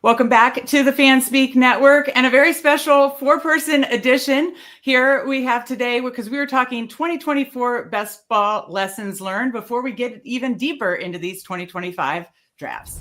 Welcome back to the FanSpeak Network and a very special four-person edition here we have today because we were talking 2024 best ball lessons learned before we get even deeper into these 2025 drafts.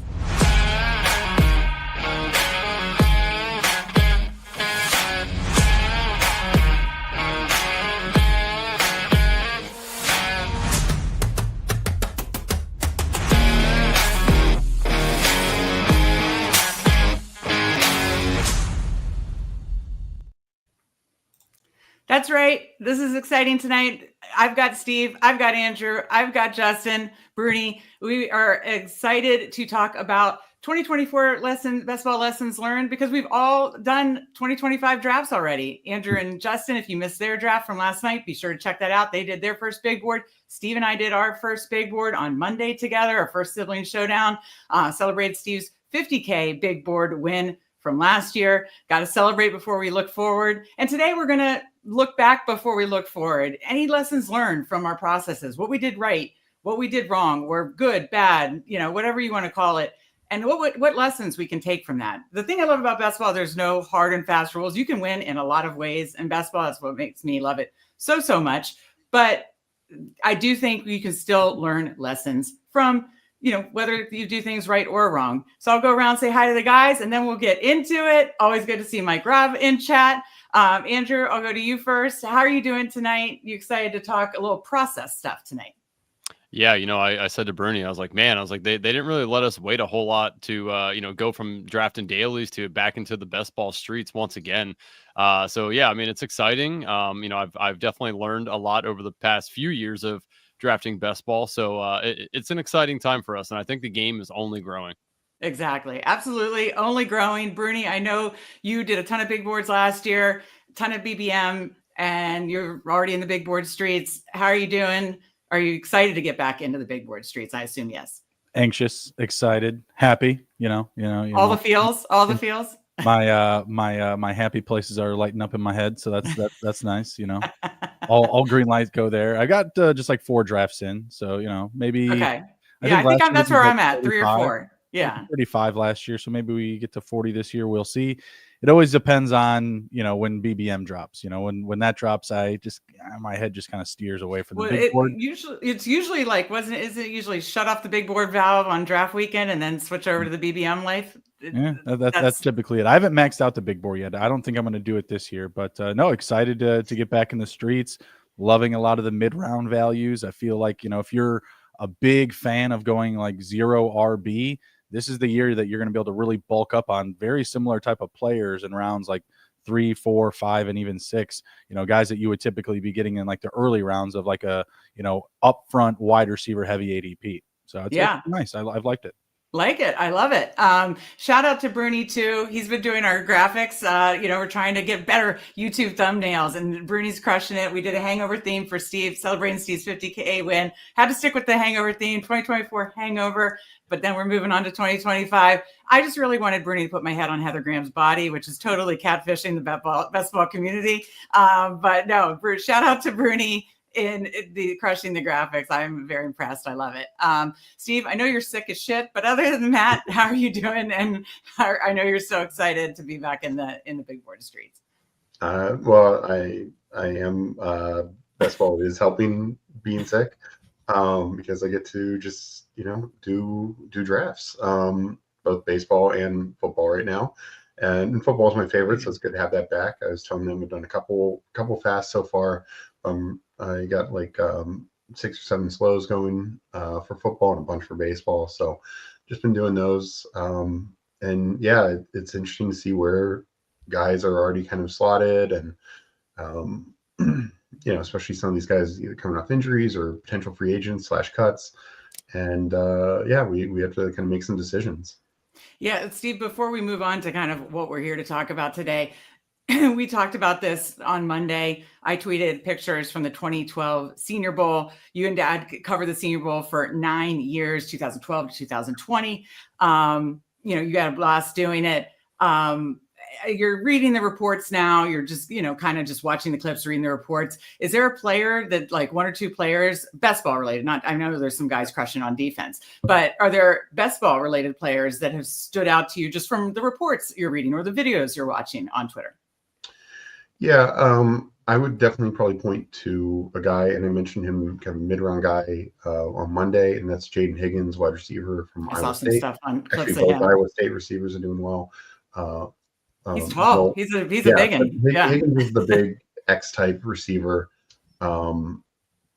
That's right. This is exciting tonight. I've got Steve, I've got Andrew, I've got Justin, Bruni. We are excited to talk about 2024 best ball lessons learned because we've all done 2025 drafts already. Andrew and Justin, if you missed their draft from last night, be sure to check that out. They did their first big board. Steve and I did our first big board on Monday together, our first sibling showdown. Celebrated Steve's 50K big board win from last year. Got to celebrate before we look forward. And today we're going to look back before we look forward. Any lessons learned from our processes, what we did right, what we did wrong, or good, bad, whatever you want to call it. And what lessons we can take from that. The thing I love about best ball, there's no hard and fast rules. You can win in a lot of ways. And best ball, that's what makes me love it so much. But I do think you can still learn lessons from whether you do things right or wrong. So I'll go around, say hi to the guys, and then we'll get into it. Always good to see Mike Robb in chat. Andrew, I'll go to you first. How are you doing tonight? You excited to talk a little process stuff tonight? Yeah, I said to Bernie, I was like, they didn't really let us wait a whole lot to, go from drafting dailies to back into the best ball streets once again. So yeah, I mean, it's exciting. I've definitely learned a lot over the past few years of drafting best ball. So it's an exciting time for us. And I think the game is only growing. Exactly. Absolutely. Only growing. Bruni, I know you did a ton of big boards last year, a ton of BBM, and you're already in the big board streets. How are you doing? Are you excited to get back into the big board streets? I assume yes. Anxious, excited, happy, all the feels, all the feels. My happy places are lighting up in my head. So that's nice. All green lights go there. I got just like 4 drafts in. So, maybe. Okay. I think that's where I'm at. 3 or 4. Yeah. 35 last year. So maybe we get to 40 this year. We'll see. It always depends on, when BBM drops, when that drops, my head just kind of steers away from the big board. It's usually like, is it usually shut off the big board valve on draft weekend and then switch over to the BBM life? Yeah, that's typically it. I haven't maxed out the big board yet. I don't think I'm going to do it this year, but no, excited to get back in the streets, loving a lot of the mid-round values. I feel like, if you're a big fan of going like 0 RB, this is the year that you're going to be able to really bulk up on very similar type of players in rounds like 3, 4, 5, and even 6. Guys that you would typically be getting in like the early rounds of like a upfront wide receiver heavy ADP. So it's nice. I've liked it. Like it. I love it. Shout out to Bruni too. He's been doing our graphics. We're trying to get better YouTube thumbnails and Bruni's crushing it. We did a Hangover theme for Steve, celebrating Steve's 50K win. Had to stick with the Hangover theme, 2024 Hangover, but then we're moving on to 2025. I just really wanted Bruni to put my head on Heather Graham's body, which is totally catfishing the best ball community. But no, shout out to Bruni in the crushing the graphics. I'm very impressed. I love it. Steve, I know you're sick as shit, but other than that, how are you doing? And I know you're so excited to be back in the big board streets. Well, I am. Best ball is helping being sick because I get to just do drafts, both baseball and football right now. And football is my favorite, so it's good to have that back. I was telling them I've done a couple fasts so far. I got like 6 or 7 slows going for football and a bunch for baseball. So just been doing those. And yeah, it's interesting to see where guys are already kind of slotted and, especially some of these guys either coming off injuries or potential free agents / cuts. And we have to kind of make some decisions. Yeah, Steve, before we move on to kind of what we're here to talk about today, we talked about this on Monday. I tweeted pictures from the 2012 Senior Bowl. You and Dad covered the Senior Bowl for 9 years, 2012 to 2020. You had a blast doing it. you're reading the reports now. You're just, kind of just watching the clips, reading the reports. Is there a player that, like, one or two players, best ball related? Not, I know there's some guys crushing on defense, but are there best ball related players that have stood out to you just from the reports you're reading or the videos you're watching on Twitter? Yeah, I would definitely probably point to a guy, and I mentioned him, kind of mid-round guy on Monday, and that's Jaden Higgins, wide receiver from I saw Iowa some State. stuff on clips Actually, of both him. Iowa State receivers are doing well. He's tall. Well, He's a yeah, big one. Yeah. Higgins is the big X-type receiver. I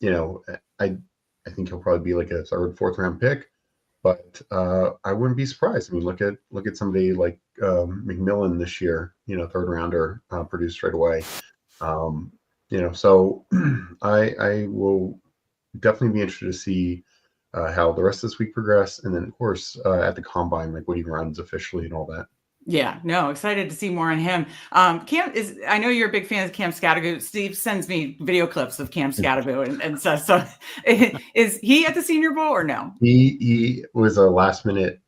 think he'll probably be like a third, fourth round pick, but I wouldn't be surprised. I mean, look at somebody like McMillan this year. Third rounder, produced right away. So I will definitely be interested to see how the rest of this week progress, and then of course at the combine, like when he runs officially and all that. Yeah, no, excited to see more on him. I know you're a big fan of Cam Scattergood. Steve sends me video clips of Cam Scattergood and stuff. So is he at the Senior Bowl or no? He was a last minute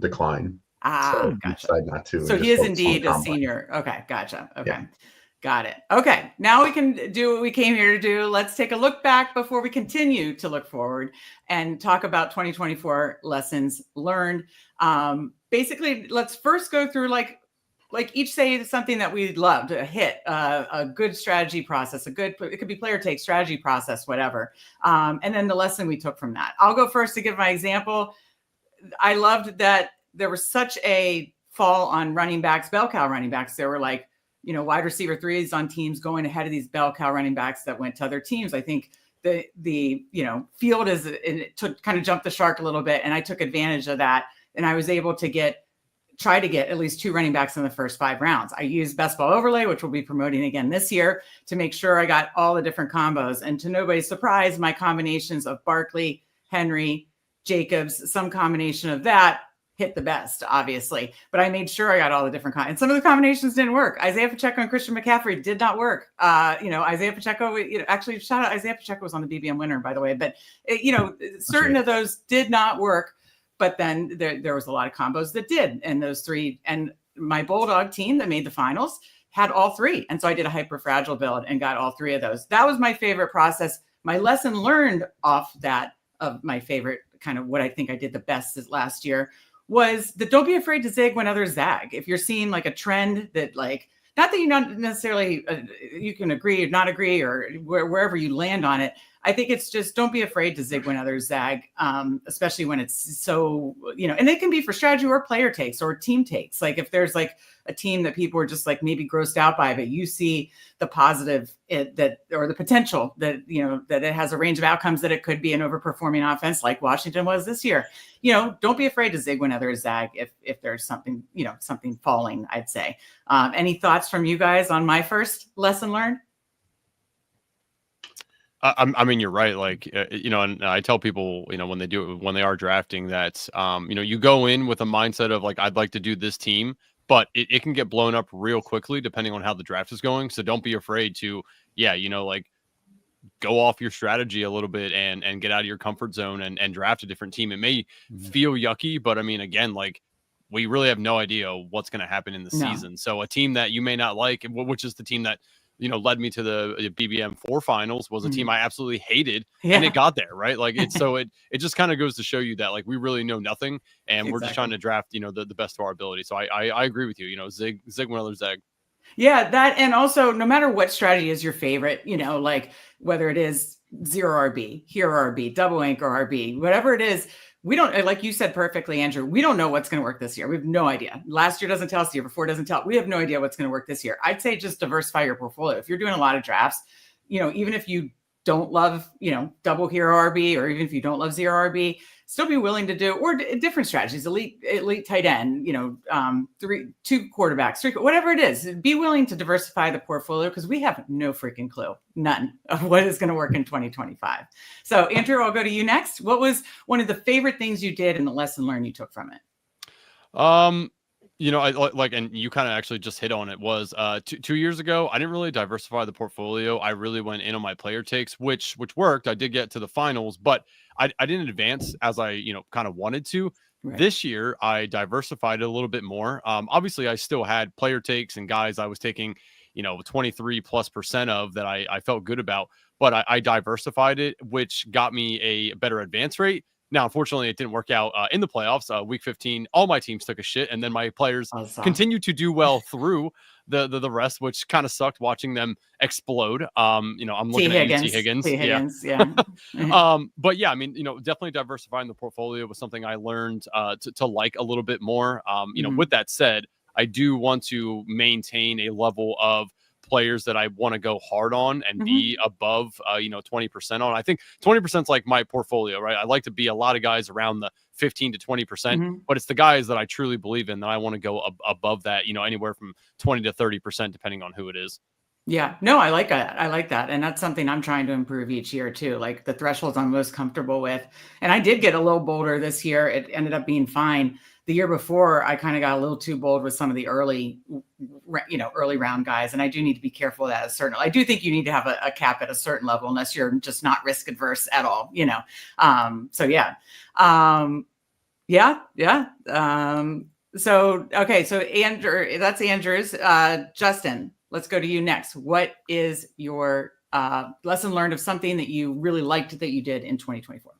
decline. So gotcha. Decided not to. So he is indeed a senior. Okay, gotcha. Okay. Yeah. Got it. Okay. Now we can do what we came here to do. Let's take a look back before we continue to look forward and talk about 2024 lessons learned. Basically, let's first go through like each say something that we loved, a hit, a good strategy process, it could be player take, strategy process, whatever. And then the lesson we took from that. I'll go first to give my example. I loved that there was such a fall on running backs, bell cow running backs. There were like, wide receiver threes on teams going ahead of these bell cow running backs that went to other teams. I think the field kind of jumped the shark a little bit, and I took advantage of that. And I was able to try to get at least 2 running backs in the first 5 rounds. I used Best Ball Overlay, which we'll be promoting again this year, to make sure I got all the different combos. And to nobody's surprise, my combinations of Barkley, Henry, Jacobs, some combination of that hit the best, obviously. But I made sure I got all the different and some of the combinations didn't work. Isaiah Pacheco and Christian McCaffrey did not work. Isaiah Pacheco, actually, shout out, Isaiah Pacheco was on the BBM winner, by the way. But, certain of those did not work. But then there was a lot of combos that did. And those 3, and my Bulldog team that made the finals had all 3. And so I did a hyper fragile build and got all 3 of those. That was my favorite process. My lesson learned off that, of my favorite kind of what I think I did the best this last year, was that don't be afraid to zig when others zag. If you're seeing like a trend that, like, not that you not necessarily you can agree or not agree or wherever you land on it. I think it's just don't be afraid to zig when others zag, especially when it's so, and it can be for strategy or player takes or team takes. Like if there's like a team that people are just like maybe grossed out by, but you see the positive or the potential that, that it has a range of outcomes that it could be an overperforming offense like Washington was this year. Don't be afraid to zig when others zag if there's something, something falling, I'd say. Any thoughts from you guys on my first lesson learned? I mean, you're right. Like, and I tell people, when they are drafting that, you go in with a mindset of like, I'd like to do this team, but it can get blown up real quickly depending on how the draft is going. So don't be afraid to, like go off your strategy a little bit and get out of your comfort zone and draft a different team. It may feel yucky, but I mean, again, like we really have no idea what's going to happen in the season. So a team that you may not like, which is the team that, led me to the BBM 4 finals, was a team I absolutely hated, and it got there, right? Like it just kind of goes to show you that like we really know nothing, and we're just trying to draft, the best of our ability. So I agree with you. Zig when others zag. Yeah, that, and also no matter what strategy is your favorite, like whether it is 0 RB, hero RB, double anchor RB, whatever it is. We don't, like you said perfectly, Andrew, we don't know what's going to work this year. We have no idea. Last year doesn't tell us, the year before doesn't tell. We have no idea what's going to work this year. I'd say just diversify your portfolio. If you're doing a lot of drafts, even if you don't love, double hero RB, or even if you don't love 0 RB, still be willing to do, or different strategies, elite tight end, 2 quarterbacks, 3, whatever it is, be willing to diversify the portfolio, because we have no freaking clue, none, of what is going to work in 2025. So Andrew, I'll go to you next. What was one of the favorite things you did and the lesson learned you took from it? I like, and you kind of actually just hit on it, was 2 years ago, I didn't really diversify the portfolio. I really went in on my player takes, which worked. I did get to the finals, but I didn't advance as I, kind of wanted to, Right. This year, I diversified it a little bit more. Obviously, I still had player takes and guys I was taking, 23+% of that I felt good about, but I diversified it, which got me a better advance rate. Now, unfortunately, it didn't work out in the playoffs. Week 15, all my teams took a shit, and then my players continued to do well through the rest, which kind of sucked watching them explode. I'm looking at you, T. Higgins. Yeah. But yeah, I mean, definitely diversifying the portfolio was something I learned to like a little bit more. With that said, I do want to maintain a level of players that I want to go hard on and be above 20% on. I think 20% is like my portfolio, right? I like to be a lot of guys around the 15 to 20%, but it's the guys that I truly believe in that I want to go above that, anywhere from 20 to 30%, depending on who it is. Yeah, no, I like that. I like that. And that's something I'm trying to improve each year too. Like the thresholds I'm most comfortable with. And I did get a little bolder this year. It ended up being fine. The year before, I kind of got a little too bold with some of the early round guys. And I do need to be careful of that I do think you need to have a cap at a certain level unless you're just not risk adverse at all, So yeah. So Andrew, that's Andrew's. Justin, let's go to you next. What is your lesson learned of something that you really liked that you did in 2024?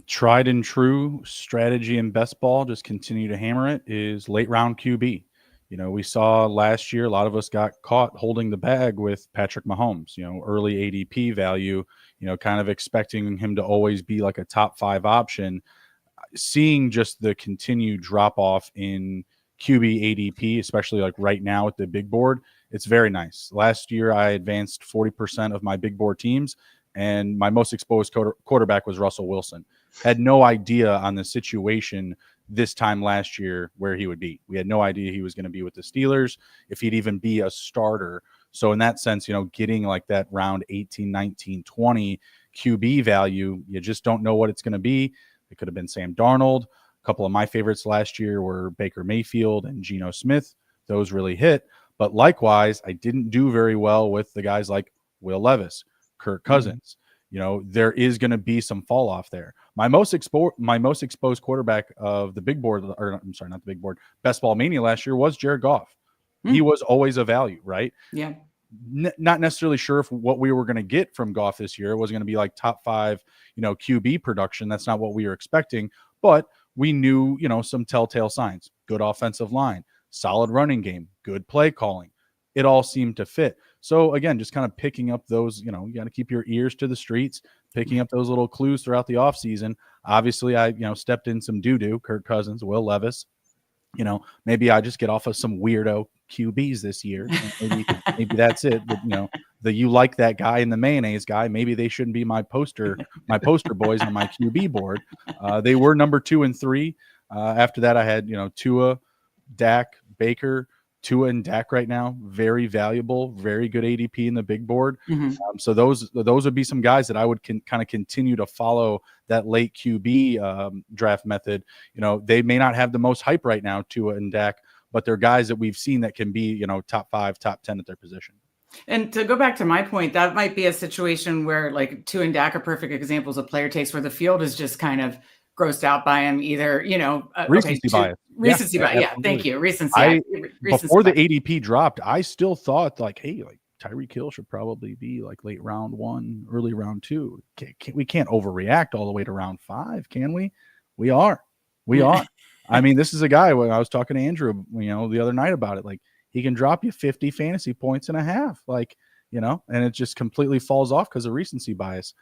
Tried and true strategy in best ball, just continue to hammer it, is late round QB. We saw last year, a lot of us got caught holding the bag with Patrick Mahomes, early ADP value, kind of expecting him to always be like a top 5 option. Seeing just the continued drop off in QB ADP, especially like right now at the big board, it's very nice. Last year, I advanced 40% of my big board teams, and my most exposed quarterback was Russell Wilson. Had no idea on the situation this time last year where he would be. We had no idea he was going to be with the Steelers, if he'd even be a starter. So in that sense, getting like that round 18, 19, 20 QB value, you just don't know what it's going to be. It could have been Sam Darnold. A couple of my favorites last year were Baker Mayfield and Geno Smith. Those really hit. But likewise, I didn't do very well with the guys like Will Levis, Kirk Cousins. There is going to be some fall off there. My most exposed quarterback of the big board, or I'm sorry, not the big board, Best Ball Mania last year was Jared Goff. He was always a value, right? Yeah. Not necessarily sure if what we were going to get from Goff this year was going to be like top 5, QB production. That's not what we were expecting, but we knew, some telltale signs: good offensive line, solid running game, good play calling. It all seemed to fit. So again, just kind of picking up those, you got to keep your ears to the streets, picking up those little clues throughout the offseason. Obviously, I, stepped in some doo-doo, Kirk Cousins, Will Levis. Maybe I just get off of some weirdo QBs this year. Maybe that's it. But, you like that guy and the mayonnaise guy. Maybe they shouldn't be my poster boys on my QB board. They were number 2 and 3. After that, I had, Tua, Dak, Baker. Tua and Dak right now, very valuable, very good ADP in the big board. So those would be some guys that I would kind of continue to follow that late QB draft method. They may not have the most hype right now, Tua and Dak, but they're guys that we've seen that can be, top 5, top 10 at their position. And to go back to my point, that might be a situation where like Tua and Dak are perfect examples of player takes where the field is just kind of grossed out by him, either, recency bias. Recency bias. Yeah, thank you. Recency. Before the ADP dropped, I still thought like, hey, like Tyreek Hill should probably be like late round 1, early round 2. We can't overreact all the way to round 5, can we? We are. I mean, this is a guy when I was talking to Andrew, the other night about it. Like, he can drop you 50 fantasy points in a half, and it just completely falls off because of recency bias.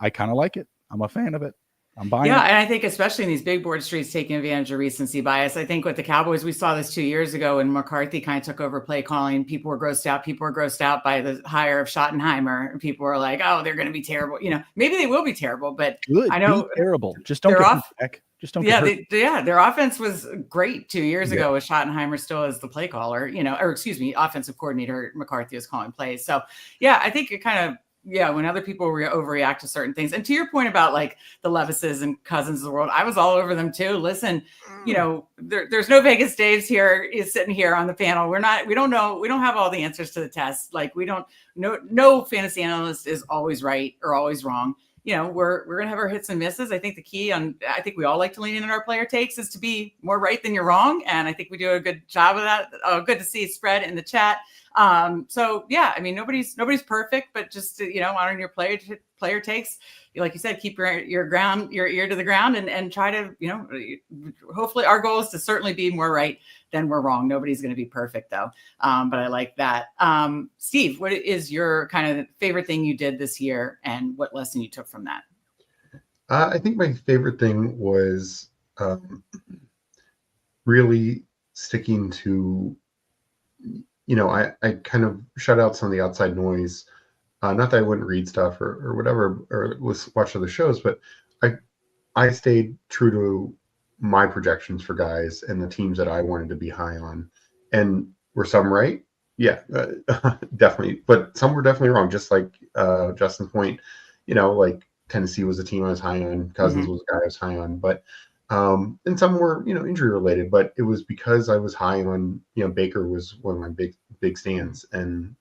I kind of like it. I'm a fan of it. I'm buying. Yeah, and I think especially in these big board streets, taking advantage of recency bias. I think with the Cowboys, we saw this 2 years ago when McCarthy kind of took over play calling. People were grossed out by the hire of Schottenheimer, and people were like, "Oh, they're going to be terrible." Maybe they will be terrible, but good. I know terrible. Just don't get hurt back. Just don't. Yeah, their offense was great 2 years ago with Schottenheimer still as the play caller. Offensive coordinator. McCarthy was calling plays. So yeah, I think it kind of. Yeah, when other people overreact to certain things. And to your point about like the Levises and Cousins of the world, I was all over them too. Listen, there's no Vegas Dave's here is sitting here on the panel. We don't know. We don't have all the answers to the test. Like no fantasy analyst is always right or always wrong. we're going to have our hits and misses. I think the key I think we all like to lean in on our player takes is to be more right than you're wrong. And I think we do a good job of that. Good to see spread in the chat. So yeah, I mean, nobody's perfect, but just honoring your player takes, like you said, keep your ear to the ground and try to, hopefully our goal is to certainly be more right than we're wrong. Nobody's going to be perfect though. But I like that. Steve, what is your kind of favorite thing you did this year and what lesson you took from that? I think my favorite thing was really sticking to, I kind of shut out some of the outside noise. Not that I wouldn't read stuff or whatever, or watch other shows, but I stayed true to my projections for guys and the teams that I wanted to be high on. And were some right? Yeah, definitely. But some were definitely wrong. Just like Justin's point, like Tennessee was a team I was high on. Cousins was a guy I was high on. But and some were, injury related. But it was because I was high on, Baker was one of my big stands, and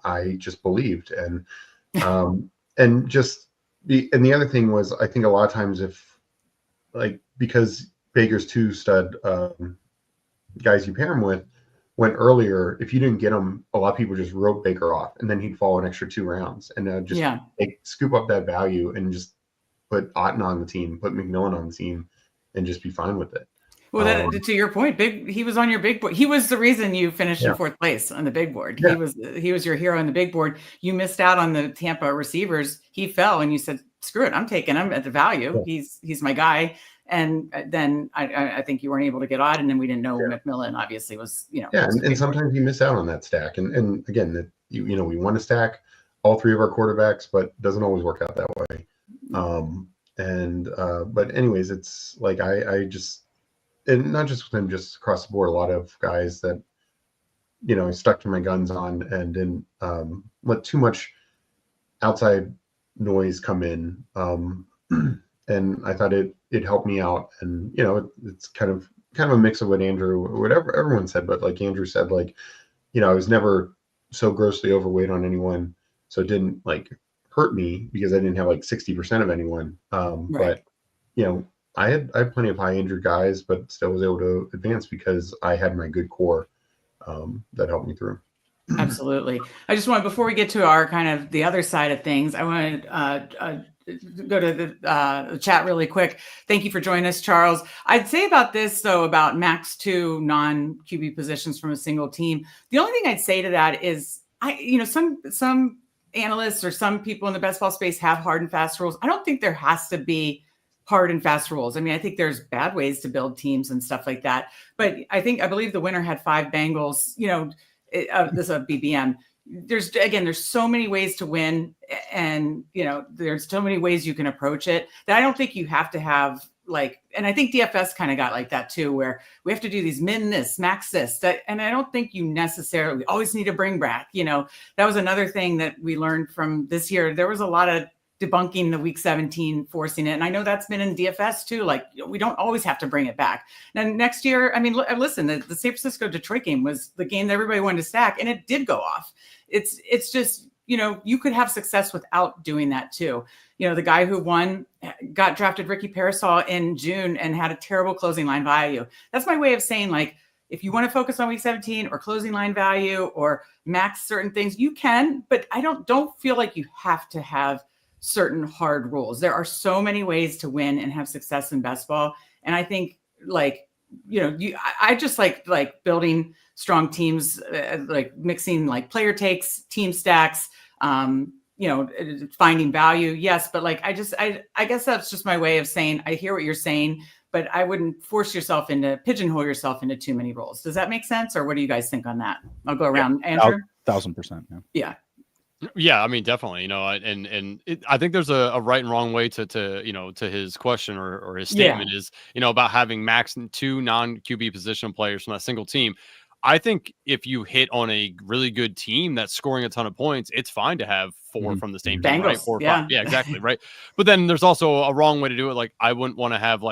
I just believed, and and the other thing was, I think a lot of times because Baker's two stud guys you pair him with went earlier, if you didn't get him, a lot of people just wrote Baker off, and then he'd fall an extra 2 rounds, and just scoop up that value and just put Otten on the team, put McMillan on the team, and just be fine with it. Well, to your point, he was on your big board. He was the reason you finished in 4th place on the big board. Yeah. He was your hero on the big board. You missed out on the Tampa receivers. He fell, and you said, "Screw it, I'm taking him at the value. Yeah. He's my guy." And then I think you weren't able to get Odd, and then we didn't know McMillan obviously was, and sometimes you miss out on that stack. And again, that we want to stack all 3 of our quarterbacks, but it doesn't always work out that way. But anyways, it's like I just. And not just with him, just across the board, a lot of guys that, I stuck to my guns on and didn't let too much outside noise come in. And I thought it helped me out. And, it's kind of a mix of what whatever everyone said, but like Andrew said, like, I was never so grossly overweight on anyone. So it didn't hurt me because I didn't have 60% of anyone. Right. But, I had plenty of high injured guys, but still was able to advance because I had my good core that helped me through. Absolutely. I just want, before we get to our kind of the other side of things, I want to go to the chat really quick. Thank you for joining us, Charles. I'd say about this, though, about max 2 non-QB positions from a single team. The only thing I'd say to that is, some analysts or some people in the best ball space have hard and fast rules. I don't think there has to be hard and fast rules. I mean, I think there's bad ways to build teams and stuff like that. But I believe the winner had 5 Bengals, this is a BBM. There's so many ways to win, and, there's so many ways you can approach it that I don't think you have to have and I think DFS kind of got like that too, where we have to do these min this, max this, and I don't think you necessarily always need to bring back, that was another thing that we learned from this year. There was a lot of debunking the week 17, forcing it. And I know that's been in DFS too. We don't always have to bring it back. Now next year, I mean, listen, the San Francisco Detroit game was the game that everybody wanted to stack, and it did go off. It's just, you could have success without doing that too. The guy who won got drafted, Ricky Parasol, in June and had a terrible closing line value. That's my way of saying, if you want to focus on week 17 or closing line value or max certain things, you can, but I don't feel like you have to have certain hard rules. There are so many ways to win and have success in best ball. And I think I just like building strong teams, mixing player takes, team stacks, finding value. Yes. But I guess that's just my way of saying, I hear what you're saying, but I wouldn't pigeonhole yourself into too many roles. Does that make sense? Or what do you guys think on that? I'll go around. Andrew? 1,000%. Yeah. Yeah, I mean, definitely, I think there's a right and wrong way to his question or his statement is, about having max 2 non-QB position players from that single team. I think if you hit on a really good team that's scoring a ton of points, it's fine to have 4 from the same team, right? 4 or 5. Yeah, exactly. Right. But then there's also a wrong way to do it. I wouldn't want to have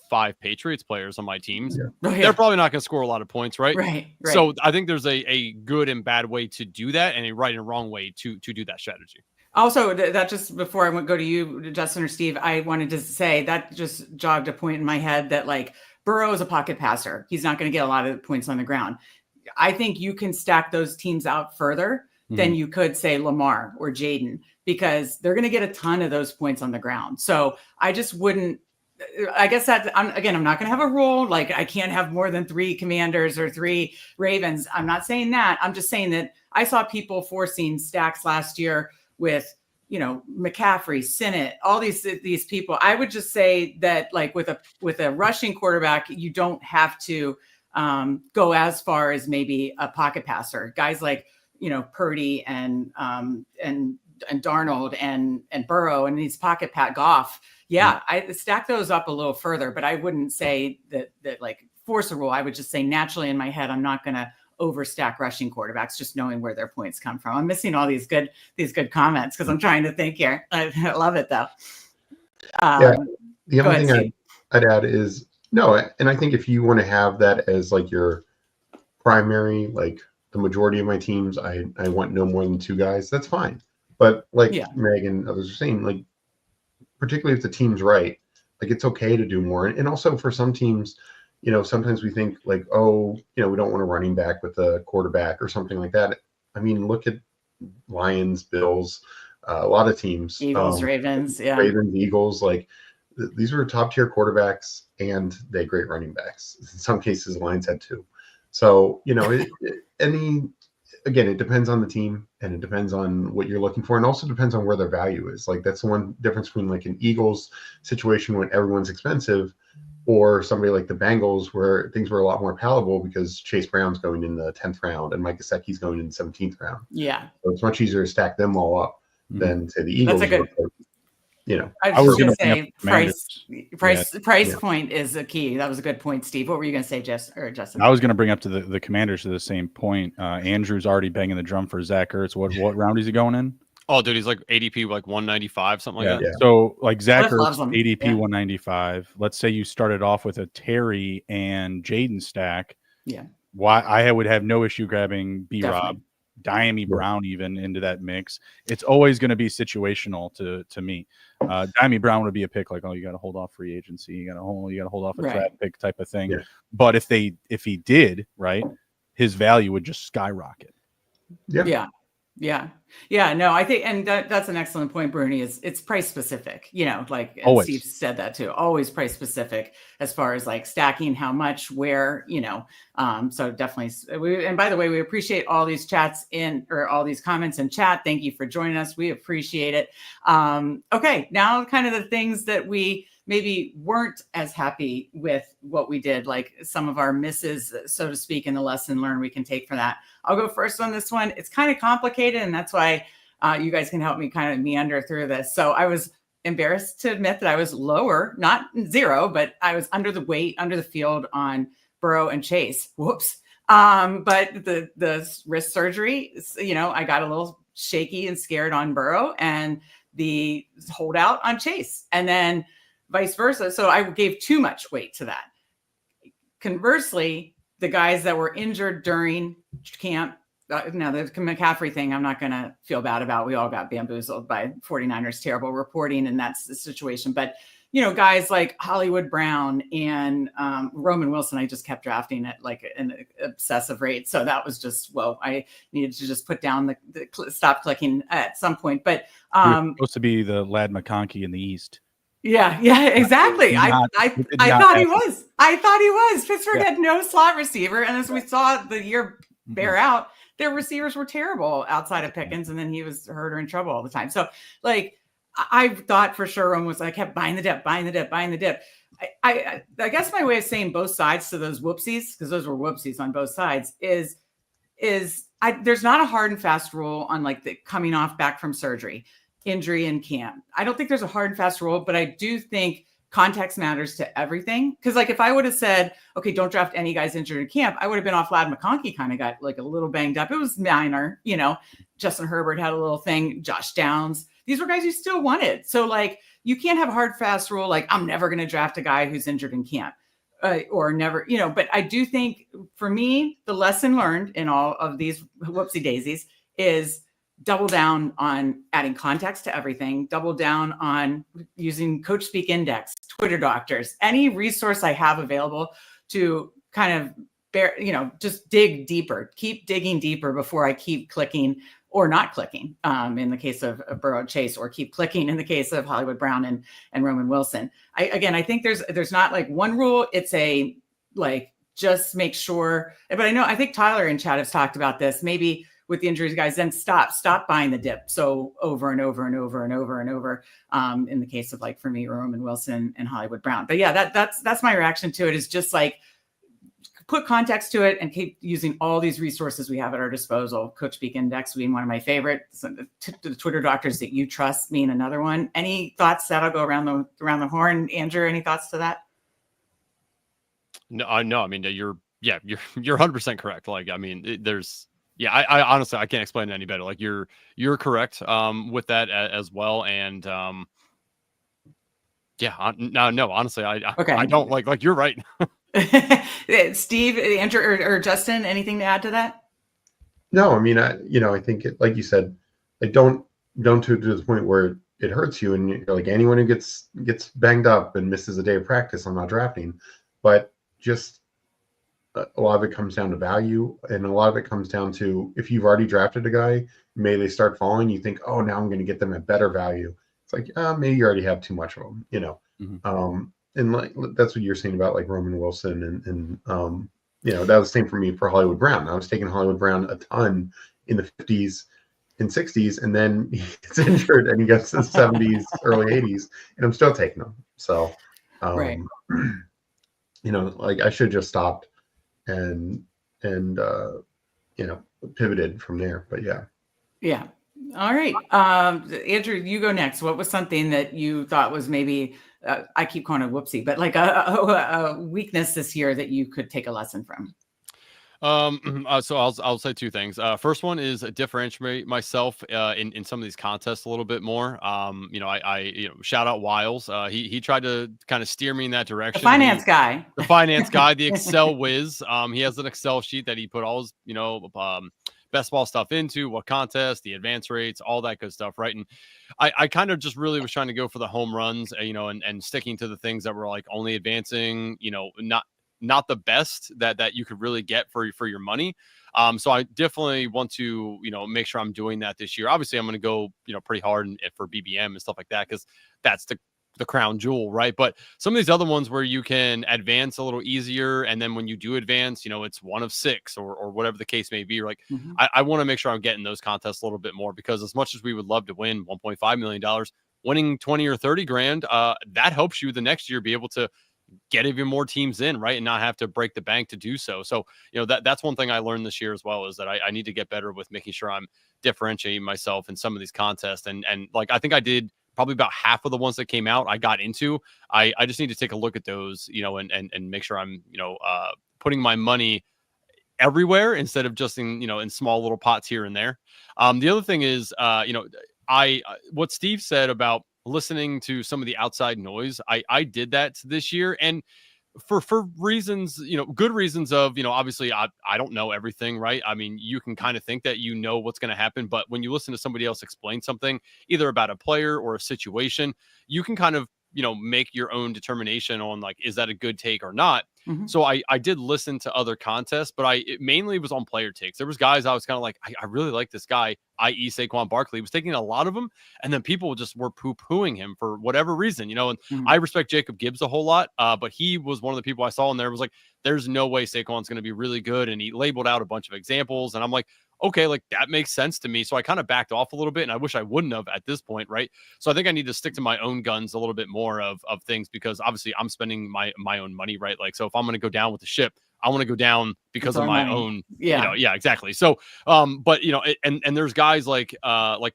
5 Patriots players on my teams. They're probably not going to score a lot of points, right? Right. So I think there's a good and bad way to do that, and a right and wrong way to do that strategy. Also, that just before I go to you, Justin or Steve, I wanted to say that just jogged a point in my head that like Burrow is a pocket passer. He's not going to get a lot of points on the ground. I think you can stack those teams out further than you could say Lamar or Jaden, because they're going to get a ton of those points on the ground. So I just wouldn't, I guess that I'm not going to have a rule. Like I can't have more than 3 Commanders or 3 Ravens. I'm not saying that. I'm just saying that I saw people forcing stacks last year with, McCaffrey, Sinnott, all these people. I would just say that like with a rushing quarterback, you don't have to go as far as maybe a pocket passer. Guys like, Purdy and Darnold and Burrow and these pocket pat Goff. Yeah, I stack those up a little further, but I wouldn't say that like force a rule. I would just say naturally in my head, I'm not going to overstack rushing quarterbacks, just knowing where their points come from. I'm missing all these good comments because I'm trying to think here. I love it though. The only thing I'd add is no, and I think if you want to have that as like your primary, like the majority of my teams, I want no more than 2 guys. That's fine. But like Meg and others are saying, like particularly if the team's right, like it's okay to do more. And also for some teams, sometimes we think like, oh, we don't want a running back with a quarterback or something like that. I mean, look at Lions, Bills, a lot of teams, Eagles, Ravens, Eagles, like these were top tier quarterbacks and they had great running backs. In some cases, Lions had 2. So, again, it depends on the team and it depends on what you're looking for, and also depends on where their value is. Like that's the one difference between like an Eagles situation when everyone's expensive or somebody like the Bengals where things were a lot more palatable because Chase Brown's going in the 10th round and Mike Gesicki's going in the 17th round. Yeah. So it's much easier to stack them all up than say the Eagles. That's a good, I was going to say price point is a key. That was a good point, Steve. What were you going to say, Justin? I was going to bring up to the Commanders to the same point. Andrew's already banging the drum for Zach Ertz. What round is he going in? Oh, dude, he's like ADP like 195, something like that. Yeah. So like Zach Ertz, ADP 195. Let's say you started off with a Terry and Jaden stack. Yeah. Why I would have no issue grabbing B-Rob, Diami Brown even into that mix. It's always going to be situational to me. Diami Brown would be a pick like, oh, you got to hold off free agency, you got to hold off a draft pick type of thing. Yeah. But if he did, right, his value would just skyrocket. Yeah. No, I think, and that's an excellent point, Bruni, is it's price specific, like Steve said that too, always price specific as far as like stacking, how much, where, so definitely. And by the way, we appreciate all these all these comments in chat. Thank you for joining us. We appreciate it. Okay. Now kind of the things that we maybe weren't as happy with what we did, like some of our misses, so to speak, in the lesson learned we can take from that. I'll go first on this one. It's kind of complicated, and that's why you guys can help me kind of meander through this. So I was embarrassed to admit that I was lower, not 0, but I was under the field on Burrow and Chase. Whoops. But the wrist surgery, I got a little shaky and scared on Burrow and the holdout on Chase. And then vice versa. So I gave too much weight to that. Conversely, the guys that were injured during camp, now the McCaffrey thing, I'm not going to feel bad about. We all got bamboozled by 49ers terrible reporting, and that's the situation. But, guys like Hollywood Brown and Roman Wilson, I just kept drafting at like an obsessive rate. So that was just, I needed to just put down the stop clicking at some point. But supposed to be the Lad McConkey in the East. Yeah, exactly. I thought he was. I thought he was. Pittsburgh had no slot receiver. And as we saw the year bear out, their receivers were terrible outside of Pickens. And then he was hurt or in trouble all the time. So like, I thought for sure I kept buying the dip. I guess my way of saying both sides to those whoopsies, because those were whoopsies on both sides, is there's not a hard and fast rule on like the coming back from surgery, injury in camp. I don't think there's a hard and fast rule, but I do think context matters to everything. Because like if I would have said, okay, don't draft any guys injured in camp, I would have been off. Lad McConkey kind of got like a little banged up. It was minor, Justin Herbert had a little thing, Josh Downs. These were guys you still wanted. So like you can't have a hard, fast rule. Like I'm never going to draft a guy who's injured in camp or never, but I do think for me, the lesson learned in all of these whoopsie daisies is double down on adding context to everything, double down on using Coach Speak Index, Twitter Doctors, any resource I have available to kind of just dig deeper, keep digging deeper before I keep clicking or not clicking in the case of Burrow Chase, or keep clicking in the case of Hollywood Brown and Roman Wilson. I think there's not like one rule. It's a like, just make sure, but I think Tyler in chat has talked about this, maybe with the injuries guys, then stop buying the dip. So over and over and over and over and over in the case of, like, for me, Roman Wilson and Hollywood Brown. But yeah, that's my reaction to it, is just like, put context to it and keep using all these resources we have at our disposal. Coach Speak Index being one of my favorites, the Twitter Doctors that you trust being another one. Any thoughts? That'll go around the horn. Andrew, any thoughts to that? No, I mean, you're 100% correct. Like, I mean, I honestly, I can't explain it any better. Like, you're correct with that as well. And honestly, I don't like you're right. Steve, Andrew, or Justin, anything to add to that? No, I mean, I think like you said, like, don't to the point where it hurts you, and you're like, anyone who gets banged up and misses a day of practice, I'm not drafting. But just a lot of it comes down to value, and a lot of it comes down to, if you've already drafted a guy, maybe they start falling, you think, oh, now I'm going to get them at better value. It's like, maybe you already have too much of them, Mm-hmm. And like, that's what you're saying about, like, Roman Wilson, and that was the same for me for Hollywood Brown. I was taking Hollywood Brown a ton in the 50s and 60s, and then he gets injured and he gets to the 70s, early 80s, and I'm still taking him. So, Right. Like, I should have just stopped and pivoted from there. But yeah. All right. Andrew, you go next. What was something that you thought was maybe, I keep calling it whoopsie, but like a weakness this year that you could take a lesson from? So I'll say two things. First one is differentiate myself in some of these contests a little bit more. I shout out Wiles. He tried to kind of steer me in that direction. The finance guy, the Excel whiz. He has an Excel sheet that he put all his best ball stuff into, what contest, the advance rates, all that good stuff, right? And I kind of just really was trying to go for the home runs, and sticking to the things that were like only advancing, not the best that you could really get for your money. So I definitely want to, make sure I'm doing that this year. Obviously, I'm going to go, pretty hard for BBM and stuff like that, because that's the crown jewel, right? But some of these other ones where you can advance a little easier, and then when you do advance, it's one of 6 or whatever the case may be. Like, mm-hmm. I want to make sure I'm getting those contests a little bit more, because as much as we would love to win $1.5 million, winning 20 or 30 grand, that helps you the next year be able to get even more teams in, right, and not have to break the bank to do so. So, that's one thing I learned this year as well, is that I need to get better with making sure I'm differentiating myself in some of these contests. And like, I think I did probably about half of the ones that came out I got into. I just need to take a look at those, and make sure I'm, putting my money everywhere instead of just in small little pots here and there. The other thing is, what Steve said about listening to some of the outside noise, I did that this year, and for reasons, good reasons of, obviously I don't know everything, right? I mean, you can kind of think that what's going to happen, but when you listen to somebody else explain something, either about a player or a situation, you can kind of, make your own determination on, like, is that a good take or not? Mm-hmm. So I did listen to other contests, but it mainly was on player takes. There was guys I was kind of like, I really like this guy, i.e. Saquon Barkley. He was taking a lot of them, and then people just were poo-pooing him for whatever reason, and Mm-hmm. I respect Jacob Gibbs a whole lot, but he was one of the people I saw in there was like, there's no way Saquon's going to be really good, and he labeled out a bunch of examples, and I'm like, okay, like, that makes sense to me. So I kind of backed off a little bit, and I wish I wouldn't have at this point, right? So I think I need to stick to my own guns a little bit more of things, because obviously I'm spending my own money, right? Like, so if I'm going to go down with the ship, I want to go down because of my own, exactly. So, but and there's guys like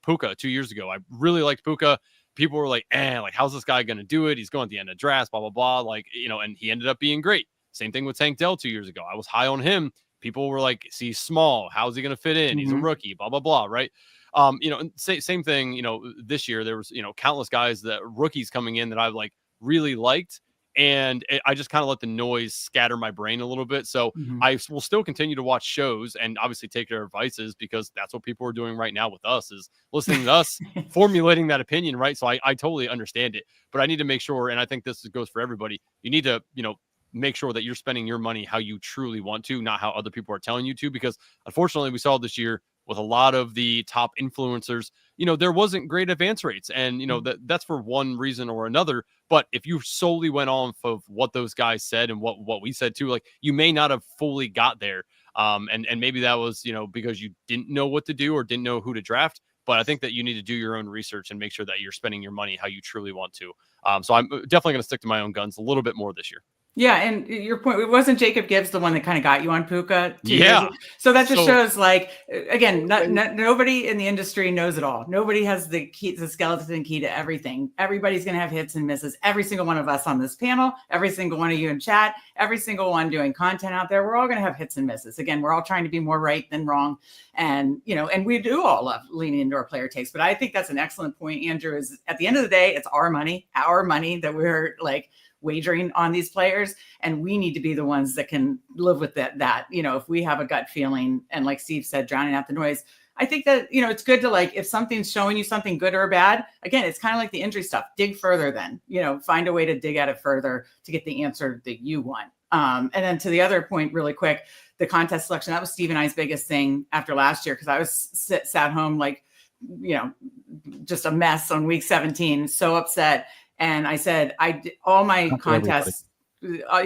Puka 2 years ago. I really liked Puka. People were like, like, how's this guy going to do it? He's going at the end of drafts, blah, blah, blah. Like, and he ended up being great. Same thing with Tank Dell 2 years ago. I was high on him. People were like, he's small. How's he going to fit in? Mm-hmm. He's a rookie, blah, blah, blah. Right. And same thing, this year, there was, countless guys, that rookies coming in that I've like really liked. and I just kind of let the noise scatter my brain a little bit. So I will still continue to watch shows and obviously take their advices, because that's what people are doing right now with us, is listening to us, formulating that opinion, right? So I totally understand it, but I need to make sure, and I think this goes for everybody, you need to, make sure that you're spending your money how you truly want to, not how other people are telling you to, because unfortunately we saw this year with a lot of the top influencers, there wasn't great advance rates, and that's for one reason or another. But if you solely went off of what those guys said and what we said too, like, you may not have fully got there. And maybe that was, because you didn't know what to do or didn't know who to draft. But I think that you need to do your own research and make sure that you're spending your money how you truly want to. So I'm definitely going to stick to my own guns a little bit more this year. Yeah, and your point, it wasn't Jacob Gibbs the one that kind of got you on Puka? Yeah. So that just shows, like, again, nobody in the industry knows it all. Nobody has the key, the skeleton key to everything. Everybody's going to have hits and misses. Every single one of us on this panel, every single one of you in chat, every single one doing content out there, we're all going to have hits and misses. Again, we're all trying to be more right than wrong. And, and we do all love leaning into our player takes. But I think that's an excellent point, Andrew, is at the end of the day, it's our money that we're like wagering on these players, and we need to be the ones that can live with that. If we have a gut feeling, and like Steve said, drowning out the noise, I think that, it's good to, like, if something's showing you something good or bad, again, it's kind of like the injury stuff, dig further, then, find a way to dig at it further to get the answer that you want. And then to the other point really quick, the contest selection, that was Steve and I's biggest thing after last year, because I was sat home, like, just a mess on week 17, so upset. And I said, I did all my contests. All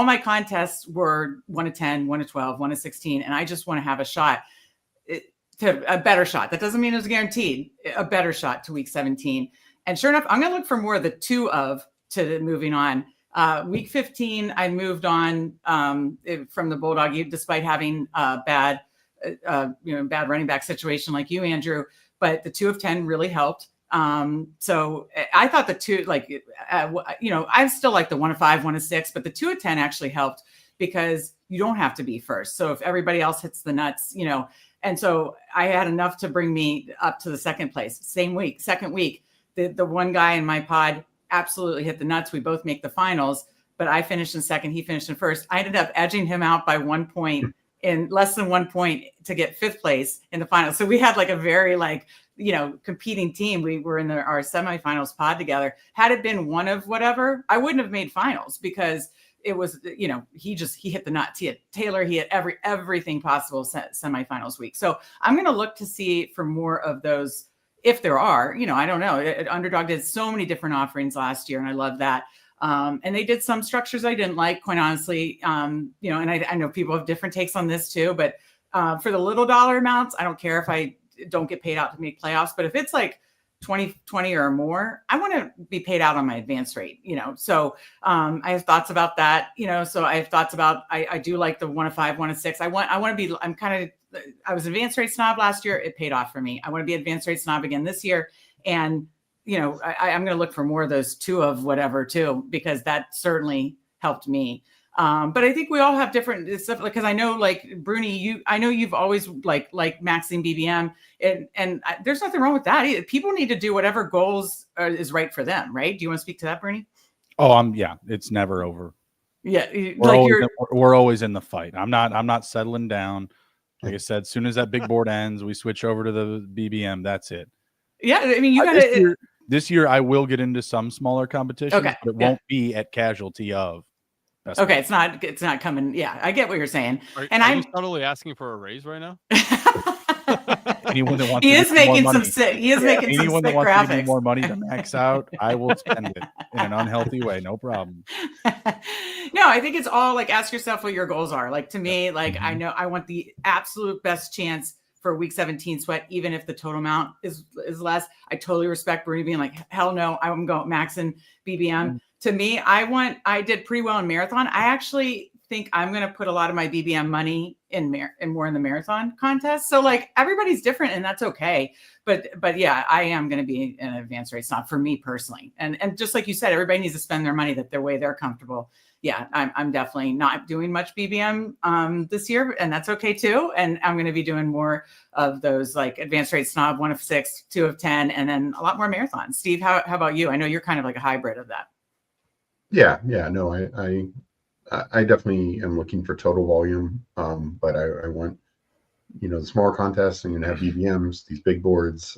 my contests were 1 to 10, 1 to 12, 1 to 16. And I just want to have a shot to a better shot. That doesn't mean it was guaranteed, a better shot to week 17. And sure enough, I'm going to look for more of the 2 of to moving on. Week 15, I moved on from the Bulldog, despite having bad running back situation like you, Andrew. But the 2 of 10 really helped. So I thought the 2, like, I still like the 1 of 5, 1 of 6, but the 2 of 10 actually helped, because you don't have to be first. So if everybody else hits the nuts, and so I had enough to bring me up to the second place. Second week, the one guy in my pod absolutely hit the nuts. We both make the finals, but I finished in second. He finished in first. I ended up edging him out by 1 point, in less than 1 point, to get 5th place in the final. So we had like a very competing team. We were in our semifinals pod together. Had it been one of whatever, I wouldn't have made finals, because it was, he hit the nuts. He hit Taylor. He hit everything possible semifinals week. So I'm going to look to see for more of those, if there are. I don't know. Underdog did so many different offerings last year, and I love that. And they did some structures I didn't like, quite honestly. And I know people have different takes on this too, but for the little dollar amounts, I don't care if I don't get paid out to make playoffs. But if it's like 20 or more, I want to be paid out on my advance rate, So I have thoughts about that, so I have thoughts about, I do like the 1 of 5, 1 of 6. I want to be, I was advance rate snob last year. It paid off for me. I want to be advance rate snob again this year. And, I'm going to look for more of those 2 of whatever too, because that certainly helped me. But I think we all have different stuff, because I know, like, Bruni, I know you've always like maxing BBM, and there's nothing wrong with that either. People need to do whatever goals is right for them, right? Do you want to speak to that, Bruni? Oh, it's never over. Yeah, we're always in the fight. I'm not settling down. Like I said, as soon as that big board ends, we switch over to the BBM. That's it. Yeah, I mean, you got to. This year, I will get into some smaller competitions, but it won't be at casualty of. Okay, it's not coming. Yeah, I get what you're saying. Are you totally asking for a raise right now? Anyone that wants he is making some sick. He is making some anyone sick that wants graphics. to give me more money to max out, I will spend it in an unhealthy way. No problem. No, I think it's all like, ask yourself what your goals are. Like, to me, like, I know I want the absolute best chance for week 17 sweat, even if the total amount is less. I totally respect Bruni being like, hell no, I'm going maxing BBM. To me, I did pretty well in marathon. I actually think I'm going to put a lot of my BBM money in more in the marathon contest. So, like, everybody's different, and that's okay. But yeah, I am going to be an advanced race, not for me personally. And just like you said, everybody needs to spend their money the way they're comfortable. yeah, I'm definitely not doing much BBM this year, and that's okay too. And I'm going to be doing more of those like advanced rate snob, 1 of 6, 2 of 10, and then a lot more marathons. Steve, how about you? I know you're kind of like a hybrid of that. Yeah, no, I definitely am looking for total volume, but I want, the smaller contests. I'm going to have BBMs, these big boards,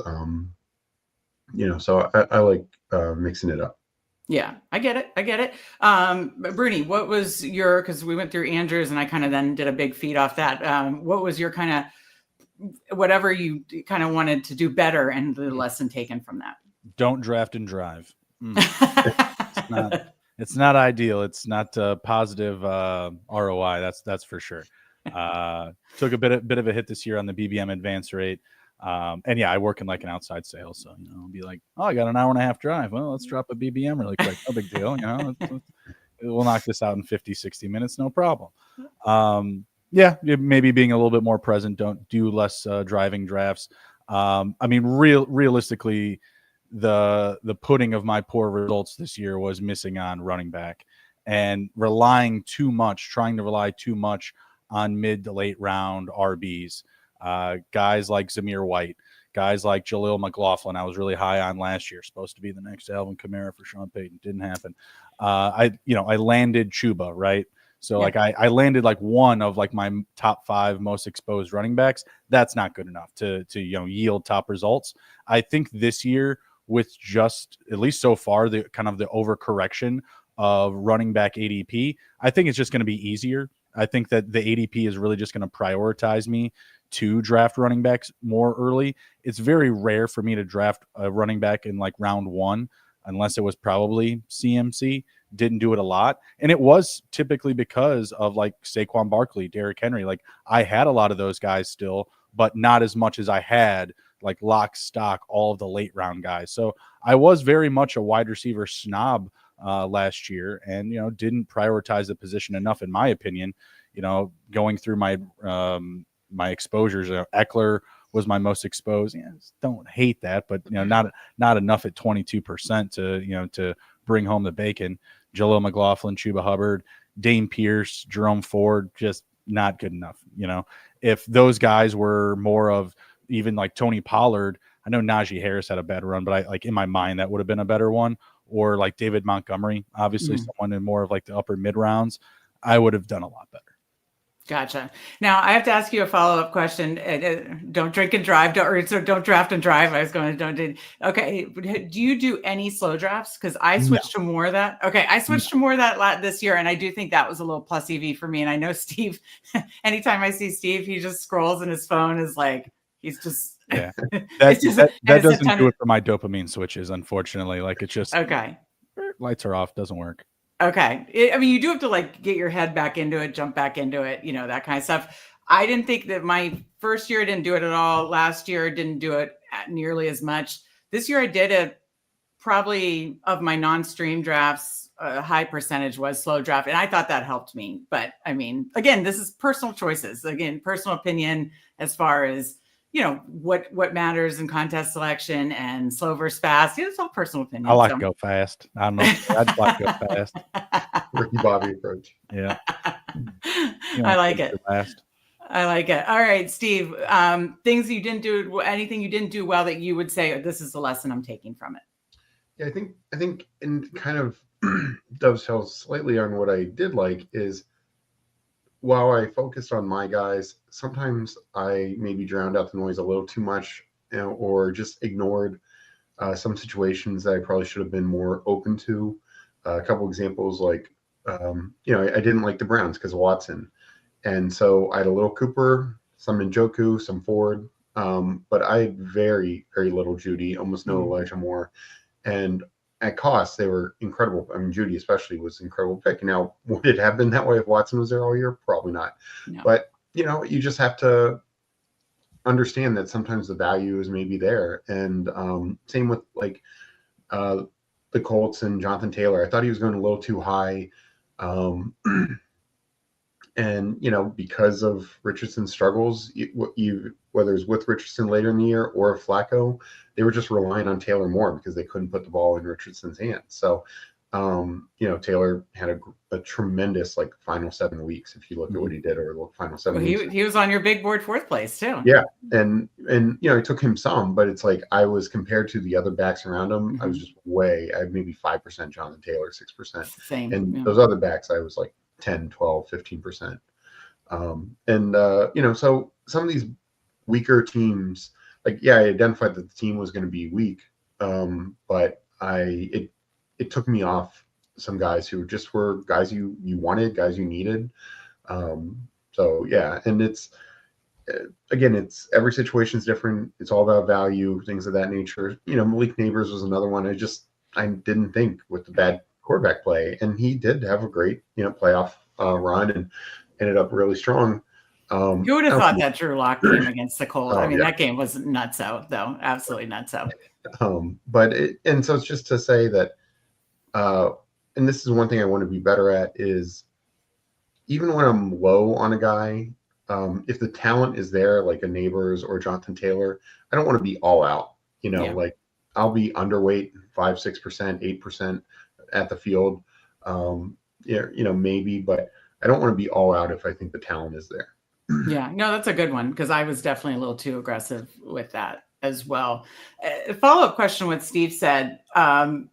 so I like mixing it up. Yeah, I get it. Bruni, what was your, because we went through Andrews and I kind of then did a big feed off that. What was your kind of, whatever you kind of wanted to do better and the lesson taken from that? Don't draft and drive. It's not ideal. It's not a positive ROI. That's for sure. Took a bit of a hit this year on the BBM advance rate. And yeah, I work in like an outside sales. So, I'll be like, oh, I got an hour and a half drive. Well, let's drop a BBM really quick. No big deal. We'll knock this out in 50, 60 minutes. No problem. Yeah, maybe being a little bit more present. Don't do less driving drafts. I mean, realistically, the pudding of my poor results this year was missing on running back and trying to rely too much on mid to late round RBs. Guys like Zamir White, guys like Jaleel McLaughlin, I was really high on last year, supposed to be the next Alvin Kamara for Sean Payton. Didn't happen. I landed Chuba, right? So like I landed like one of like my top 5 most exposed running backs. That's not good enough to yield top results. I think this year, with just at least so far the kind of the overcorrection of running back ADP, I think it's just going to be easier. I think that the ADP is really just going to prioritize me to draft running backs more early. It's very rare for me to draft a running back in like round 1, unless it was probably CMC. Didn't do it a lot. And it was typically because of like Saquon Barkley, Derrick Henry. Like I had a lot of those guys still, but not as much as I had like lock, stock, all of the late round guys. So I was very much a wide receiver snob last year and, didn't prioritize the position enough, in my opinion. Going through my my exposures, Eckler was my most exposed. Don't hate that, but not enough at 22% to bring home the bacon. Jaleel McLaughlin, Chuba Hubbard, Dame Pierce, Jerome Ford, just not good enough. If those guys were more of even like Tony Pollard, I know Najee Harris had a bad run, but I in my mind that would have been a better one. Or like David Montgomery, obviously someone in more of like the upper mid rounds, I would have done a lot better. Gotcha. Now I have to ask you a follow-up question. Don't drink and drive. Don't draft and drive. I was going to Okay. Do you do any slow drafts? Because I switched to more of that. Okay. I switched to more of that this year. And I do think that was a little plus EV for me. And I know Steve, anytime I see Steve, he just scrolls and his phone is like, he's just. Yeah. That doesn't do it for my dopamine switches, unfortunately. Like it's just. Okay. Lights are off. Doesn't work. Okay. I mean, you do have to like get your head back into it, jump back into it, that kind of stuff. I didn't think that my first year I didn't do it at all. Last year I didn't do it nearly as much. This year I did it. Probably of my non-stream drafts, a high percentage was slow draft. And I thought that helped me. But I mean, again, this is personal choices. Again, personal opinion as far as, what matters in contest selection and slow versus fast. It's all personal opinion. I like to go fast. I don't know. I'd like to go fast. Ricky Bobby approach. Yeah. I like it. Fast. I like it. All right, Steve, things you didn't do, anything you didn't do well that you would say, this is the lesson I'm taking from it. Yeah, I think and kind of dovetails slightly on what I did like is while I focused on my guys, sometimes I maybe drowned out the noise a little too much, or just ignored some situations that I probably should have been more open to. A couple examples, like, I didn't like the Browns because of Watson. And so I had a little Cooper, some Njoku, some Ford, but I had very, very little Judy, almost no Elijah Moore. And at cost, they were incredible. I mean, Judy especially was an incredible pick. Now, would it have been that way if Watson was there all year? Probably not. No. But, you just have to understand that sometimes the value is maybe there. And same with like the Colts and Jonathan Taylor. I thought he was going a little too high. And, because of Richardson's struggles, whether it's with Richardson later in the year or Flacco, they were just relying on Taylor more because they couldn't put the ball in Richardson's hands. So Taylor had a tremendous like final 7 weeks. If you look at what he did over the final 7 weeks, he was on your big board 4th place too. Yeah, and it took him some, but it's like I was compared to the other backs around him. I was just I had maybe 5% Jonathan Taylor, 6%, Same, and those other backs I was like 10, 12, 15%. So some of these weaker teams, like, I identified that the team was going to be weak, but it took me off some guys who just were guys you wanted, guys you needed. And it's every situation is different. It's all about value, things of that nature. Malik Neighbors was another one. I didn't think with the bad quarterback play, and he did have a great playoff run and ended up really strong. Who would have thought that Drew Lock game against the Colts? That game was nutso, though. Absolutely nutso. So it's just to say that, and this is one thing I want to be better at, is even when I'm low on a guy, if the talent is there, like a Neighbors or Jonathan Taylor, I don't want to be all out. Like I'll be underweight 5, 6%, 8% at the field. Maybe, but I don't want to be all out if I think the talent is there. Yeah, no, that's a good one, because I was definitely a little too aggressive with that as well. A follow-up question, what Steve said, in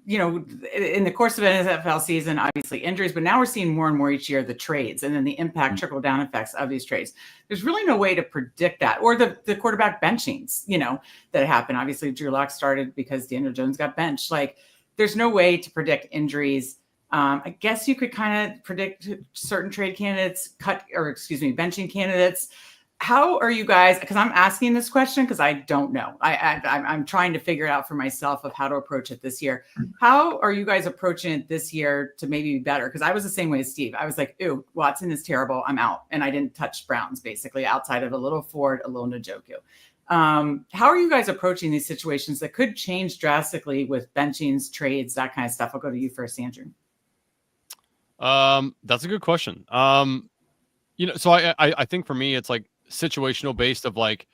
the course of an NFL season, obviously injuries, but now we're seeing more and more each year the trades and then the impact trickle-down effects of these trades. There's really no way to predict that, or the quarterback benchings, that happen. Obviously, Drew Lock started because Daniel Jones got benched. Like, there's no way to predict injuries. I guess you could kind of predict certain trade candidates, benching candidates. How are you guys? Because I'm asking this question because I don't know. I'm trying to figure it out for myself of how to approach it this year. How are you guys approaching it this year to maybe be better? Because I was the same way as Steve. I was like, "Ooh, Watson is terrible. I'm out," and I didn't touch Browns basically outside of a little Ford, a little Njoku. How are you guys approaching these situations that could change drastically with benchings, trades, that kind of stuff? I'll go to you first, Andrew. That's a good question. So I think for me, it's like situational based of like,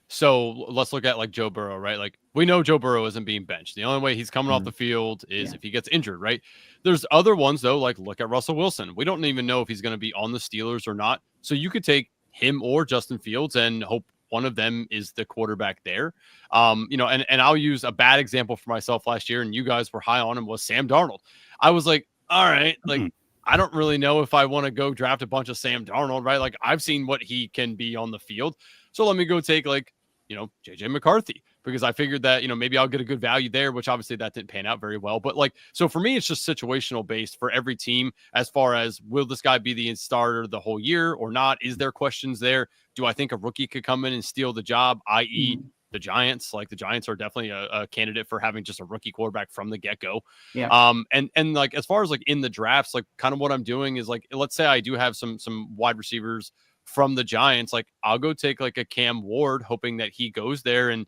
so let's look at like Joe Burrow, right? Like, we know Joe Burrow isn't being benched. The only way he's coming off the field is if he gets injured, right? There's other ones though, like look at Russell Wilson. We don't even know if he's going to be on the Steelers or not. So you could take him or Justin Fields and hope one of them is the quarterback there. And I'll use a bad example for myself last year, and you guys were high on him, was Sam Darnold. I was like, all right, like, I don't really know if I want to go draft a bunch of Sam Darnold, right? Like, I've seen what he can be on the field. So let me go take like, JJ McCarthy, because I figured that, maybe I'll get a good value there, which obviously that didn't pan out very well. But like, so for me, it's just situational based for every team as far as, will this guy be the starter the whole year or not? Is there questions there? Do I think a rookie could come in and steal the job, i.e., the Giants? Like, the Giants are definitely a candidate for having just a rookie quarterback from the get-go. Yeah. And like, as far as like in the drafts, like kind of what I'm doing is like, let's say I do have some wide receivers from the Giants, like I'll go take like a Cam Ward, hoping that he goes there and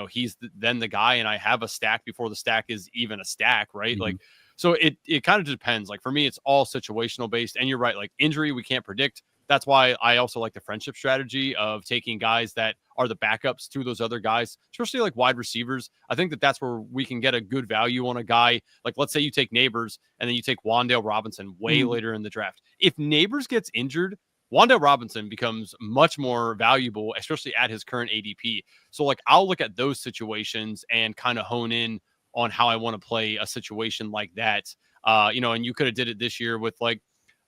he's then the guy, and I have a stack before the stack is even a stack, right? Like, so it kind of depends. Like, for me, it's all situational based, and you're right, like injury we can't predict. That's why I also like the friendship strategy of taking guys that are the backups to those other guys, especially like wide receivers. I think that that's where we can get a good value on a guy. Like, let's say you take Neighbors and then you take Wan'Dale Robinson way later in the draft. If Neighbors gets injured, Wan'Dale Robinson becomes much more valuable, especially at his current ADP. So like, I'll look at those situations and kind of hone in on how I want to play a situation like that. And you could have did it this year with like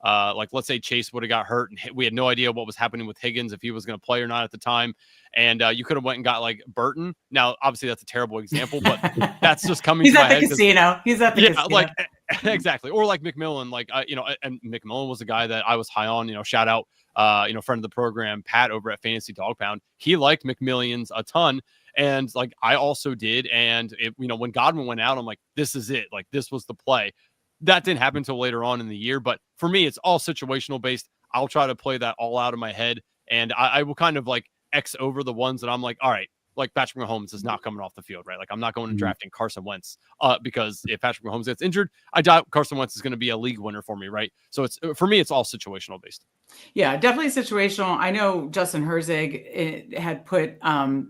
let's say Chase would have got hurt and we had no idea what was happening with Higgins, if he was going to play or not at the time. And you could have went and got like Burton. Now, obviously that's a terrible example, but that's just coming He's to at my the head. casino. He's at the casino. Like exactly. Or like McMillan, like, and McMillan was a guy that I was high on, shout out, friend of the program, Pat over at Fantasy Dog Pound. He liked McMillions a ton. And like, I also did. And when Godwin went out, I'm like, this is it. Like, this was the play. That didn't happen until later on in the year. But for me, it's all situational based. I'll try to play that all out of my head. And I will kind of like X over the ones that I'm like, all right, like Patrick Mahomes is not coming off the field, right? Like, I'm not going and drafting Carson Wentz because if Patrick Mahomes gets injured, I doubt Carson Wentz is going to be a league winner for me, right? So for me, it's all situational based. Yeah, definitely situational. I know Justin Herzig had put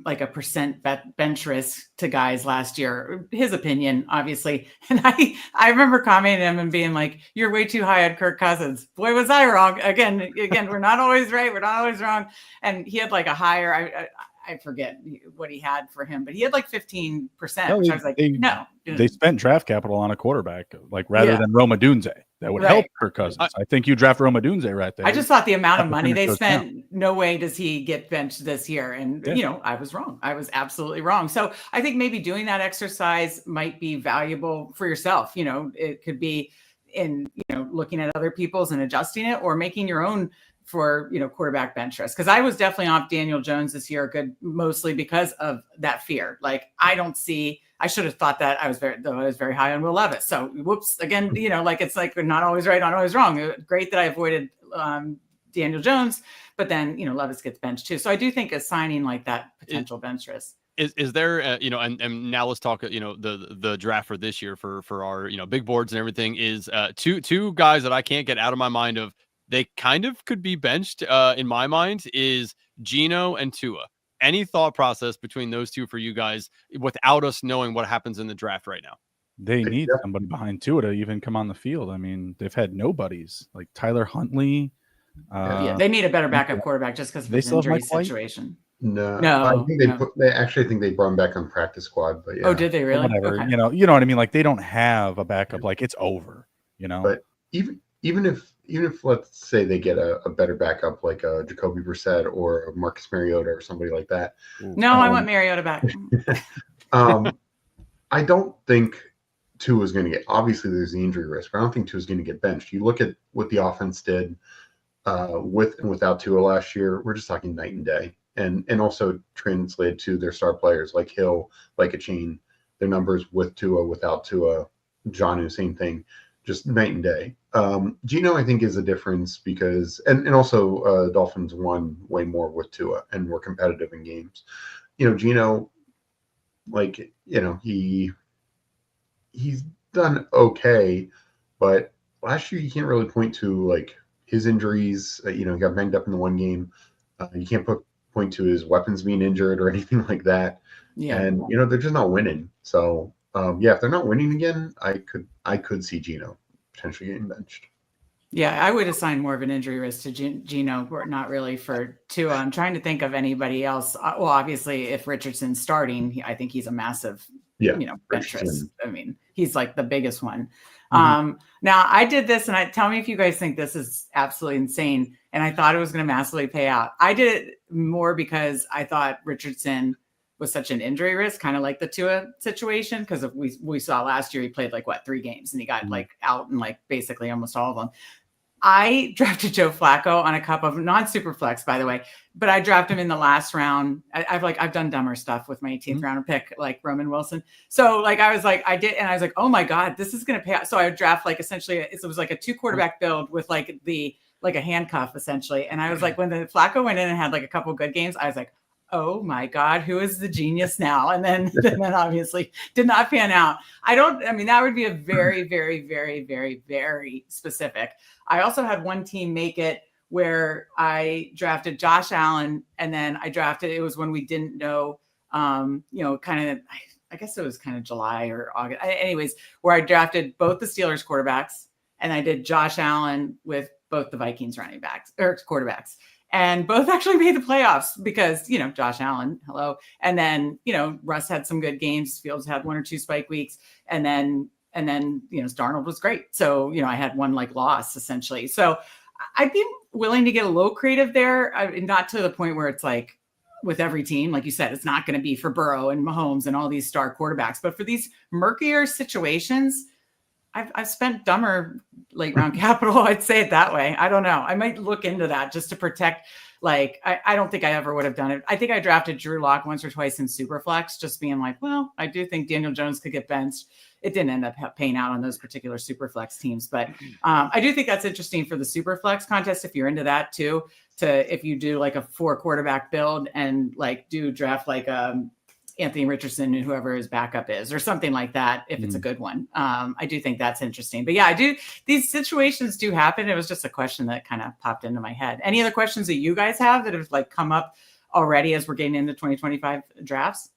like a percent bench risk to guys last year. His opinion, obviously, and I remember commenting him and being like, "You're way too high on Kirk Cousins." Boy, was I wrong. Again, we're not always right. We're not always wrong. And he had like a higher. I forget what he had for him, but he had like 15%, No, which I was like, no. They spent draft capital on a quarterback, like rather Yeah. than Roma Dunze. That would help Right. Kirk Cousins. I think you draft Roma Dunze right there. I just thought the amount of Have to money finish they those spent, no way does he get benched this year. And, Yeah. you know, I was wrong. I was absolutely wrong. So I think maybe doing that exercise might be valuable for yourself. You know, it could be in, you know, looking at other people's and adjusting it, or making your own for, you know, quarterback bench risk. Cause I was definitely off Daniel Jones this year, mostly because of that fear. Like, I should have thought that I was very high on Will Levis. So whoops, again, you know, like, it's like, we're not always right, not always wrong. Great that I avoided Daniel Jones, but then, you know, Levis gets benched too. So I do think assigning like that potential bench risk. Is there you know, and now let's talk, you know, the draft for this year for our, you know, big boards and everything, is two guys that I can't get out of my mind of, they kind of could be benched in my mind, is Geno and Tua. Any thought process between those two for you guys without us knowing what happens in the draft right now? They need somebody behind Tua to even come on the field. I mean, they've had nobodies like Tyler Huntley. Yeah, they need a better backup quarterback just because of his injury situation. No, I think they actually think they brought him back on practice squad, but yeah. Oh, did they really? Whatever. Okay. You know what I mean? Like, they don't have a backup. Like, it's over, you know. But even if let's say they get a better backup like a Jacoby Brissett or a Marcus Mariota or somebody like that. No, I want Mariota back. I don't think Tua is going to get, obviously there's the injury risk, but I don't think Tua is going to get benched. You look at what the offense did with and without Tua last year, we're just talking night and day. And also translated to their star players like Hill, like Achane, their numbers with Tua, without Tua, Jonnu, same thing, just night and day. Geno, I think, is a difference because, and also Dolphins won way more with Tua and were competitive in games. You know, Geno, like, you know, he's done okay, but last year you can't really point to like his injuries. You know, he got banged up in the one game. You can't point to his weapons being injured or anything like that. Yeah. And, you know, they're just not winning. So, yeah, if they're not winning again, I could see Geno potentially getting benched. Yeah, I would assign more of an injury risk to Geno, or not really for Tua. I'm trying to think of anybody else. Well, obviously, if Richardson's starting, I think he's a massive, you know, bench risk. I mean, he's like the biggest one. Mm-hmm. Now, I did this, and tell me if you guys think this is absolutely insane. And I thought it was going to massively pay out. I did it more because I thought Richardson was such an injury risk, kind of like the Tua situation, because we saw last year he played like 3 games, and he got like out in like basically almost all of them. I drafted Joe Flacco on a cup of non-super flex, by the way, but I drafted him in the last round. I've done dumber stuff with my 18th round pick, like Roman Wilson. So like, I was like, oh my God, this is going to pay out. So I would draft like essentially, it was like a 2 quarterback build with like a handcuff essentially. And I was like, when the Flacco went in and had like a couple good games, I was like, oh my God, who is the genius now? And then obviously did not pan out. That would be a very, very, very, very, very specific. I also had one team make it where I drafted Josh Allen, and then it was when we didn't know, kind of, I guess it was kind of July or August. Anyways, where I drafted both the Steelers quarterbacks, and I did Josh Allen with both the Vikings running backs or quarterbacks. And both actually made the playoffs because, you know, Josh Allen, hello. And then, you know, Russ had some good games. Fields had 1 or 2 spike weeks. And then, you know, Darnold was great. So, you know, I had one like loss essentially. So I'd be willing to get a little creative there. Not to the point where it's like with every team, like you said, it's not going to be for Burrow and Mahomes and all these star quarterbacks. But for these murkier situations, I've spent dumber late round capital. I'd say it that way. I don't know. I might look into that just to protect. Like, I don't think I ever would have done it. I think I drafted Drew Lock once or twice in Superflex, just being like, well, I do think Daniel Jones could get benched. It didn't end up paying out on those particular Superflex teams. But I do think that's interesting for the Superflex contest, if you're into that too, if you do like a 4 quarterback build and like do draft like Anthony Richardson and whoever his backup is, or something like that, if it's a good one. I do think that's interesting. But yeah, these situations do happen. It was just a question that kind of popped into my head. Any other questions that you guys have that have like come up already as we're getting into 2025 drafts?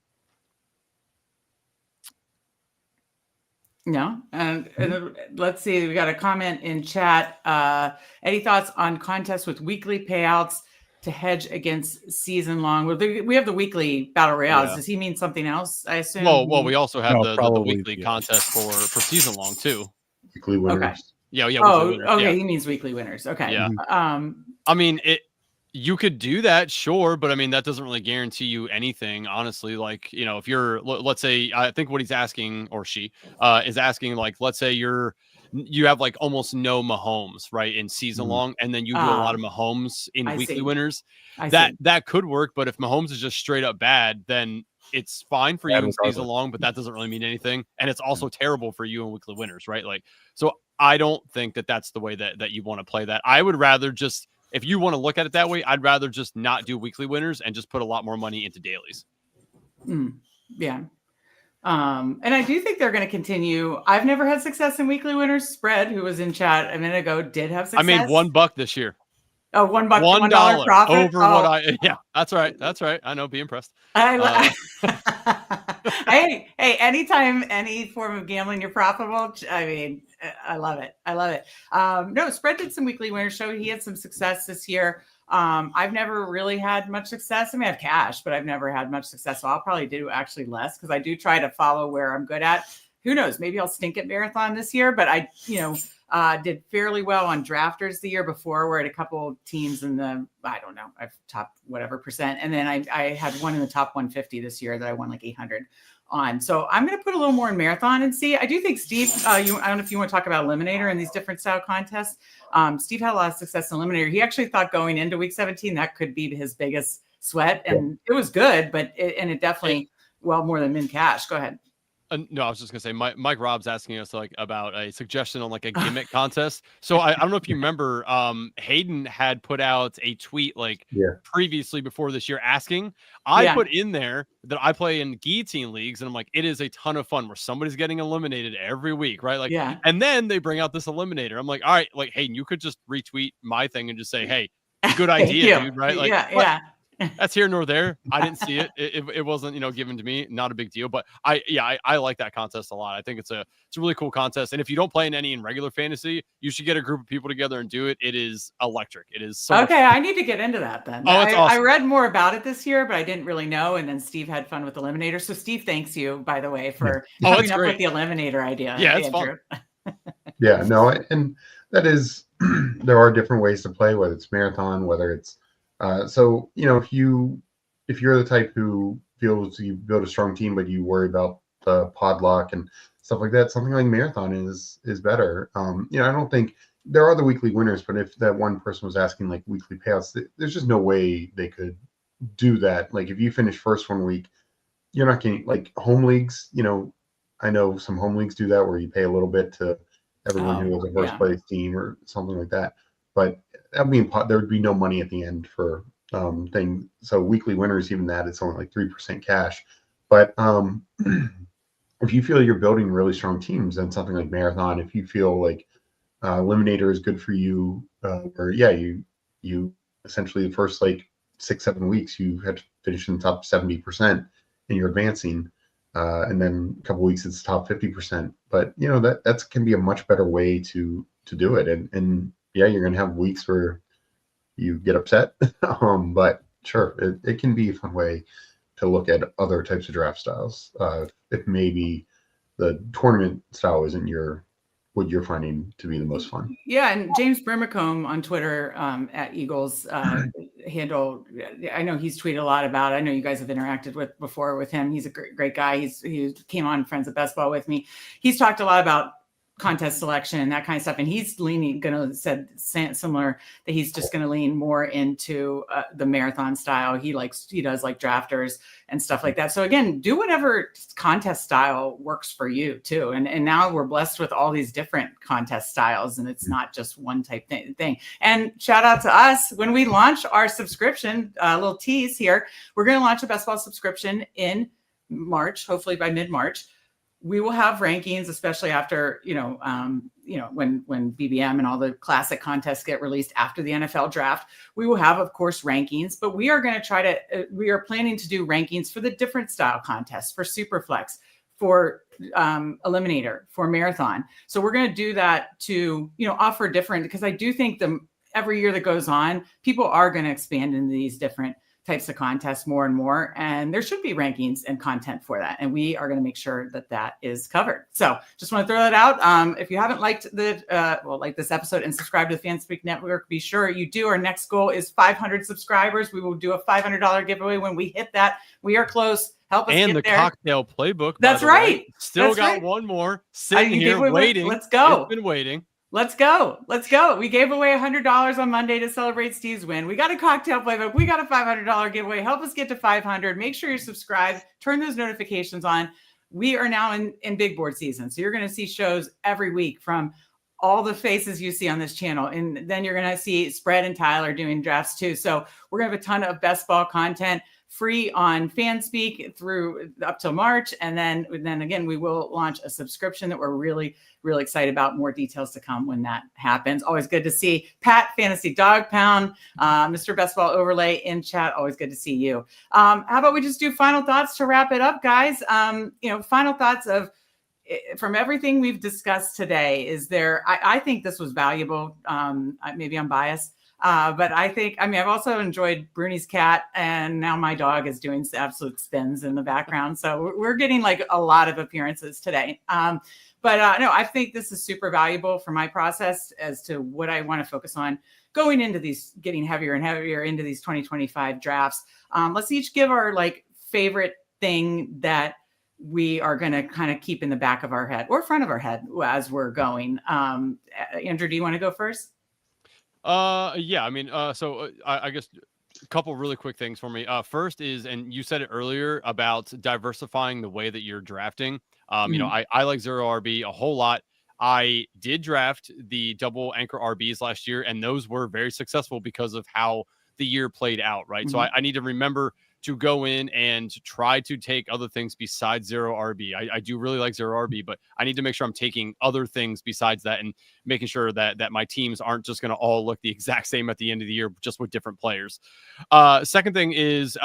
No. And let's see. We got a comment in chat. Any thoughts on contests with weekly payouts to hedge against season long? We have the weekly battle royales. Yeah. Does he mean something else? I assume. Well, we also have the weekly yeah. contest for season long too. Weekly winners. Okay. Yeah. Oh, winners, okay. yeah. He means weekly winners. Okay. Yeah. I mean, you could do that, sure, but I mean that doesn't really guarantee you anything, honestly. Like, you know, if you're, let's say, I think what he's asking, or she is asking, like, let's say you have like almost no Mahomes, right, in season long, and then you do a lot of Mahomes in weekly winners. That could work, but if Mahomes is just straight up bad, then it's fine for you in season long, but that doesn't really mean anything, and it's also terrible for you in weekly winners, right? Like, so I don't think that that's the way that you want to play that. I would rather just, if you want to look at it that way, I'd rather just not do weekly winners and just put a lot more money into dailies. Yeah. And I do think they're going to continue. I've never had success in weekly winners. Spread, who was in chat a minute ago, did have success. I made $1 this year. Oh, $1 profit over what I, yeah, that's right. That's right. I know. Be impressed. Hey, anytime any form of gambling you're profitable, I mean, I love it. I love it. No, Spread did some weekly winners show. He had some success this year. I've never really had much success. I mean, I have cash, but I've never had much success. So I'll probably do actually less because I do try to follow where I'm good at. Who knows? Maybe I'll stink at marathon this year, but I, did fairly well on drafters the year before. We're at a couple teams in the, I don't know, I've top whatever percent. And then I had one in the top 150 this year that I won like 800 on. So I'm going to put a little more in marathon and see. I do think Steve, I don't know if you want to talk about Eliminator and these different style contests. Steve had a lot of success in Eliminator. He actually thought going into week 17, that could be his biggest sweat. And it was good, but it definitely, well, more than min cash. Go ahead. No, I was just gonna say, Mike Rob's asking us like about a suggestion on like a gimmick contest. So I don't know if you remember, Hayden had put out a tweet like previously before this year asking. I put in there that I play in guillotine leagues, and I'm like, it is a ton of fun where somebody's getting eliminated every week, right? Like, and then they bring out this eliminator. I'm like, all right, like Hayden, you could just retweet my thing and just say, hey, good idea, dude, right? Like, that's here nor there. I didn't see it. It wasn't, given to me. Not a big deal. But I like that contest a lot. I think it's a really cool contest. And if you don't play in any in regular fantasy, you should get a group of people together and do it. It is electric. It is so okay. I need to get into that then. Oh, it's awesome. I read more about it this year, but I didn't really know. And then Steve had fun with Eliminator. So Steve, thanks you, by the way, for coming up with the Eliminator idea. Yeah, it's fun. Yeah, no, and that is, there are different ways to play, whether it's marathon, whether it's so if you're the type who feels you build a strong team but you worry about the pod lock and stuff like that, something like marathon is better. I don't think there are the weekly winners, but if that one person was asking like weekly payouts, there's just no way they could do that. Like if you finish first one week, you're not getting like home leagues. I know some home leagues do that where you pay a little bit to everyone who was a first place team or something like that, but there would be no money at the end for thing. So weekly winners, even that, it's only like 3% cash. But if you feel you're building really strong teams, then something like marathon, if you feel like Eliminator is good for you, or you essentially the first like 6-7 weeks you had to finish in the top 70% and you're advancing, and then a couple weeks it's top 50%. But that can be a much better way to do it. And yeah, you're gonna have weeks where you get upset, but sure, it can be a fun way to look at other types of draft styles. If maybe the tournament style isn't what you're finding to be the most fun. Yeah, and James Brimacombe on Twitter at Eagles handle. I know he's tweeted a lot about it. I know you guys have interacted before with him. He's a great guy. He came on Friends of Best Ball with me. He's talked a lot about contest selection and that kind of stuff, and he's said similar that he's just going to lean more into the marathon style. He does like drafters and stuff like that. So again, do whatever contest style works for you too. And now we're blessed with all these different contest styles, and it's not just one type thing. And shout out to us when we launch our subscription. Little tease here: we're going to launch a Best Ball subscription in March, hopefully by mid-March, we will have rankings, especially after, when BBM and all the classic contests get released after the NFL draft. We will have, of course, rankings, but we are going to we are planning to do rankings for the different style contests, for Superflex, for Eliminator, for Marathon. So we're going to do that to, offer different, because I do think every year that goes on, people are going to expand into these different types of contests more and more, and there should be rankings and content for that, and we are going to make sure that that is covered. So just want to throw that out. If you haven't liked like this episode and subscribe to the Fanspeak Network, be sure you do. Our next goal is 500 subscribers. We will do a $500 giveaway when we hit that. We are close. Help us and get the there. Cocktail playbook. That's right. Still That's got right. one more sitting here waiting. Let's go. It's been waiting. Let's go. We gave away $100 on Monday to celebrate Steve's win. We got a cocktail playbook. We got a $500 giveaway. Help us get to 500. Make sure you're subscribed. Turn those notifications on. We are now in big board season. So you're going to see shows every week from all the faces you see on this channel. And then you're going to see Spread and Tyler doing drafts too. So we're going to have a ton of best ball content free on Fanspeak through up till March. And then again, we will launch a subscription that we're really, really excited about. More details to come when that happens. Always good to see Pat, Fantasy Dog Pound, Mr. Best Ball Overlay in chat. Always good to see you. How about we just do final thoughts to wrap it up, guys? Final thoughts from everything we've discussed today. I think this was valuable. Maybe I'm biased. But I've also enjoyed Bruni's cat, and now my dog is doing absolute spins in the background. So we're getting like a lot of appearances today. I think this is super valuable for my process as to what I want to focus on going into these, getting heavier and heavier into these 2025 drafts. Let's each give our favorite thing that we are going to kind of keep in the back of our head or front of our head as we're going. Andrew, do you want to go first? I guess a couple really quick things for me. First is, and you said it earlier about diversifying the way that you're drafting. I like zero RB a whole lot. I did draft the double anchor RBs last year, and those were very successful because of how the year played out. Right. So I need to remember to go in and try to take other things besides zero RB. I do really like zero RB, but I need to make sure I'm taking other things besides that and making sure that my teams aren't just going to all look the exact same at the end of the year, just with different players. Second thing is,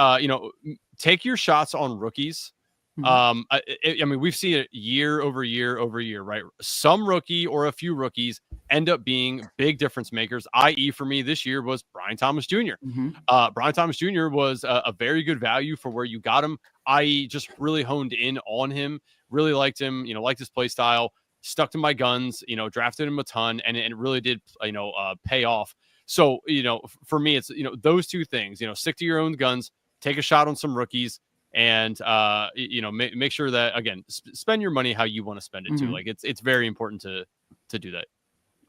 take your shots on rookies. We've seen it year over year, right? Some rookie or a few rookies end up being big difference makers, i.e. for me this year was Brian Thomas Jr. Brian Thomas Jr. was a very good value for where you got him. I just really honed in on him, really liked him, liked his play style, stuck to my guns, drafted him a ton, and it really did, pay off. So, for me, it's, those two things, stick to your own guns, take a shot on some rookies, and make sure that, again, spend your money how you want to spend it too. Like it's very important to do that.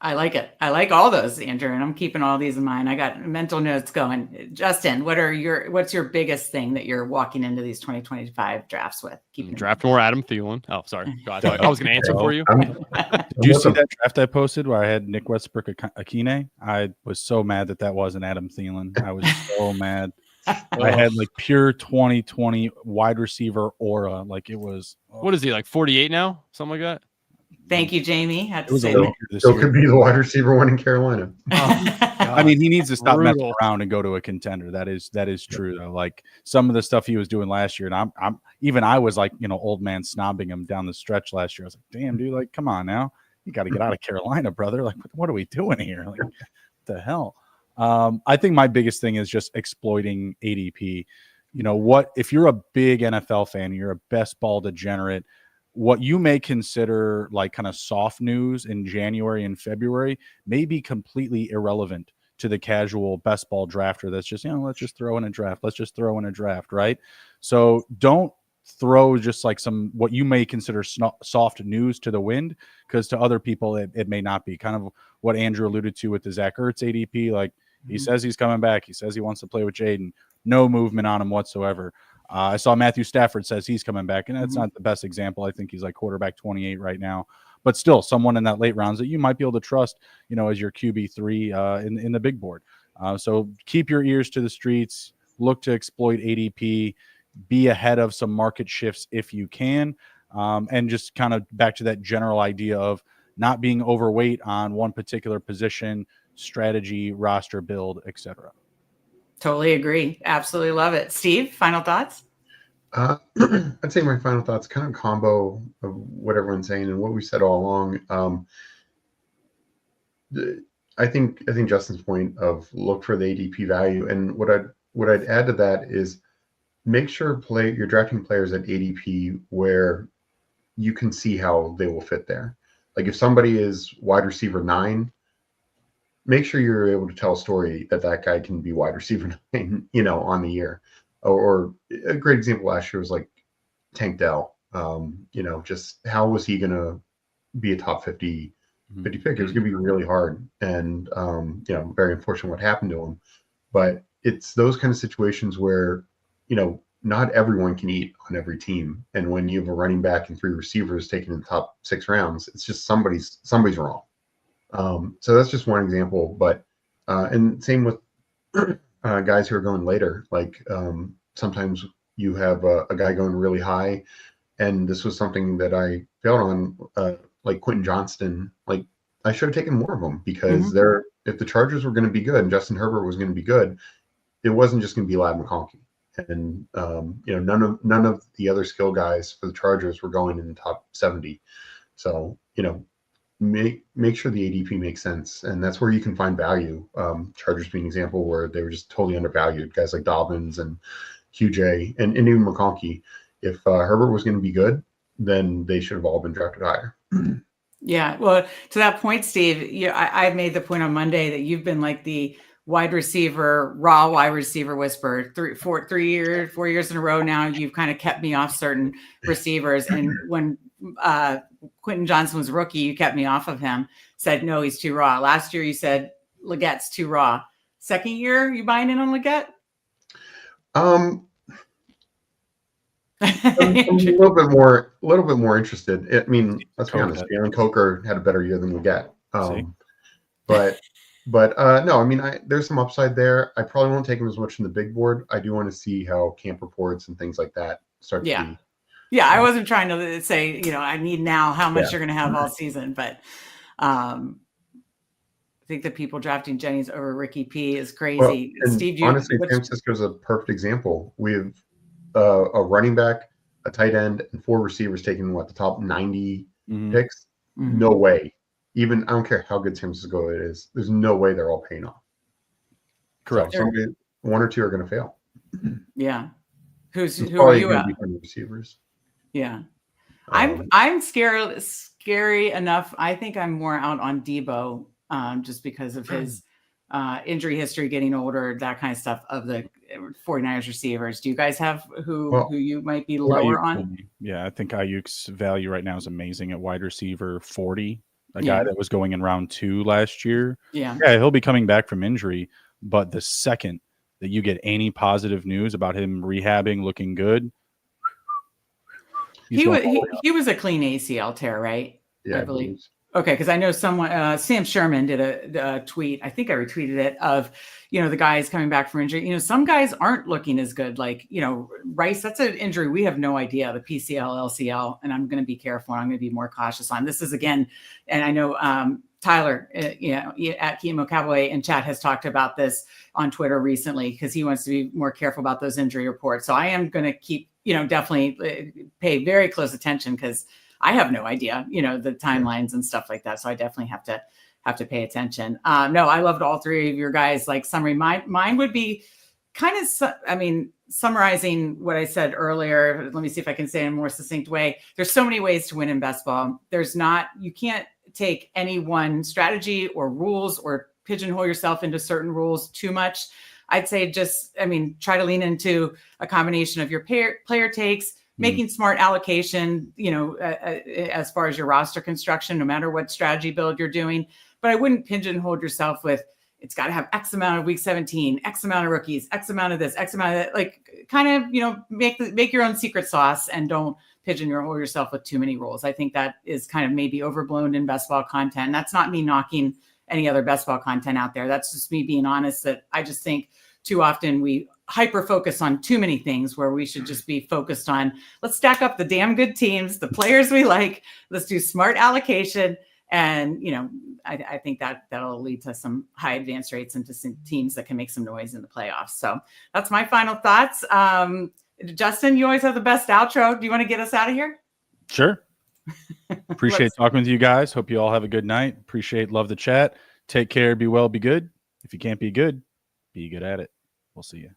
I like it. I like all those, Andrew, and I'm keeping all these in mind. I got mental notes going. Justin, what's your biggest thing that you're walking into these 2025 drafts with? Draft more Adam Thielen. Oh, sorry. God, I was going to answer for you. Did you see that draft I posted where I had Nick Westbrook-Akine? I was so mad that wasn't Adam Thielen. I was so mad. I had pure 2020 wide receiver aura. It was. What is he, 48 now? Something like that? Thank you, Jamie. Had to say still could be the wide receiver one in Carolina. I mean, he needs to stop messing around and go to a contender. That is true though. Some of the stuff he was doing last year, and I was old man snobbing him down the stretch last year. I was like, damn, dude, come on now, you got to get out of Carolina, brother. What are we doing here? What the hell? I think my biggest thing is just exploiting ADP. If you're a big NFL fan, you're a best ball degenerate, what you may consider kind of soft news in January and February may be completely irrelevant to the casual best ball drafter that's just, let's just throw in a draft. Let's just throw in a draft, right? So don't throw just some what you may consider soft news to the wind, because to other people it may not be. Kind of what Andrew alluded to with the Zach Ertz ADP. He says he's coming back. He says he wants to play with Jaden. No movement on him whatsoever. I saw Matthew Stafford says he's coming back, and that's not the best example. I think he's quarterback 28 right now, but still someone in that late rounds that you might be able to trust, as your QB3 in the big board. So keep your ears to the streets, look to exploit ADP, be ahead of some market shifts if you can. And just kind of back to that general idea of not being overweight on one particular position, strategy, roster build, etc. Totally agree. Absolutely love it. Steve, final thoughts? I'd say my final thoughts kind of combo of what everyone's saying and what we said all along. I think Justin's point of look for the ADP value, and what I'd add to that is make sure you're drafting players at ADP where you can see how they will fit there. Like if somebody is wide receiver 9, make sure you're able to tell a story that guy can be wide receiver 9, on the year. Or a great example last year was like Tank Dell. Just how was he going to be a top 50 pick? It was going to be really hard, and very unfortunate what happened to him. But it's those kind of situations where not everyone can eat on every team, and when you have a running back and 3 receivers taken in the top 6 rounds, it's just somebody's wrong. So that's just one example. But and same with guys who are going later. Like sometimes you have a guy going really high, and this was something that I failed on. Like Quentin Johnston, like I should have taken more of them because if the Chargers were going to be good and Justin Herbert was going to be good, it wasn't just going to be Ladd McConkey. And none of the other skill guys for the Chargers were going in the top 70. So make sure the ADP makes sense, and that's where you can find value. Chargers being an example where they were just totally undervalued. Guys like Dobbins and QJ and even McConkey. If Herbert was going to be good, then they should have all been drafted higher. Yeah. Well, to that point, Steve, I made the point on Monday that you've been like the raw wide receiver whisperer. 4 years in a row now, you've kind of kept me off certain receivers. And when Quentin Johnson was a rookie, you kept me off of him, said, no, he's too raw. Last year, you said Legette's too raw. Second year, you buying in on Legette? I'm a little bit more interested. I mean, let's be honest. Jalen Coker had a better year than Legette. But no, I mean, there's some upside there. I probably won't take him as much in the big board. I do want to see how camp reports and things like that start to be. Yeah, I wasn't trying to say, I need now how much you're going to have all season, but I think the people drafting Jennings over Ricky P is crazy. Well, Steve, honestly, San Francisco is a perfect example. We have a running back, a tight end, and 4 receivers taking the top 90 picks. No way. Even I don't care how good San Francisco it is. There's no way they're all paying off. Correct. So 1 or 2 are going to fail. Yeah. Who are you at? Receivers. Yeah. I'm scary enough. I think I'm more out on Debo just because of his injury history, getting older, that kind of stuff of the 49ers receivers. Do you guys have who you might be lower on? Yeah, I think Ayuk's value right now is amazing at wide receiver 40. A guy that was going in round 2 last year. Yeah, he'll be coming back from injury. But the second that you get any positive news about him rehabbing, looking good, he was a clean ACL tear, right? Yeah, I believe. Okay, because I know someone, Sam Sherman did a tweet. I think I retweeted it of, the guys coming back from injury. Some guys aren't looking as good. Like, Rice, that's an injury we have no idea, the PCL, LCL, and I'm going to be careful. I'm going to be more cautious on this. Is again, and I know Tyler, at Chemo Cowboy in chat has talked about this on Twitter recently because he wants to be more careful about those injury reports. So I am going to keep, definitely pay very close attention because I have no idea, the timelines and stuff like that. So I definitely have to pay attention. No, I loved all 3 of your guys. Like summary, mine would be kind of, summarizing what I said earlier. Let me see if I can say it in a more succinct way. There's so many ways to win in best ball. You can't take any one strategy or rules or pigeonhole yourself into certain rules too much. I'd say try to lean into a combination of your player takes, making smart allocation, as far as your roster construction, no matter what strategy build you're doing. But I wouldn't pigeonhole yourself with, it's got to have X amount of week 17, X amount of rookies, X amount of this, X amount of that. Like kind of, make your own secret sauce and don't pigeonhole yourself with too many rules. I think that is kind of maybe overblown in best ball content. And that's not me knocking any other best ball content out there. That's just me being honest that I just think too often we hyper focus on too many things, where we should just be focused on, let's stack up the damn good teams, the players we like, let's do smart allocation. And, I think that'll lead to some high advance rates and to some teams that can make some noise in the playoffs. So that's my final thoughts. Justin, you always have the best outro. Do you want to get us out of here? Sure. Appreciate talking with you guys. Hope you all have a good night. Love the chat. Take care. Be well, be good. If you can't be good at it. We'll see you.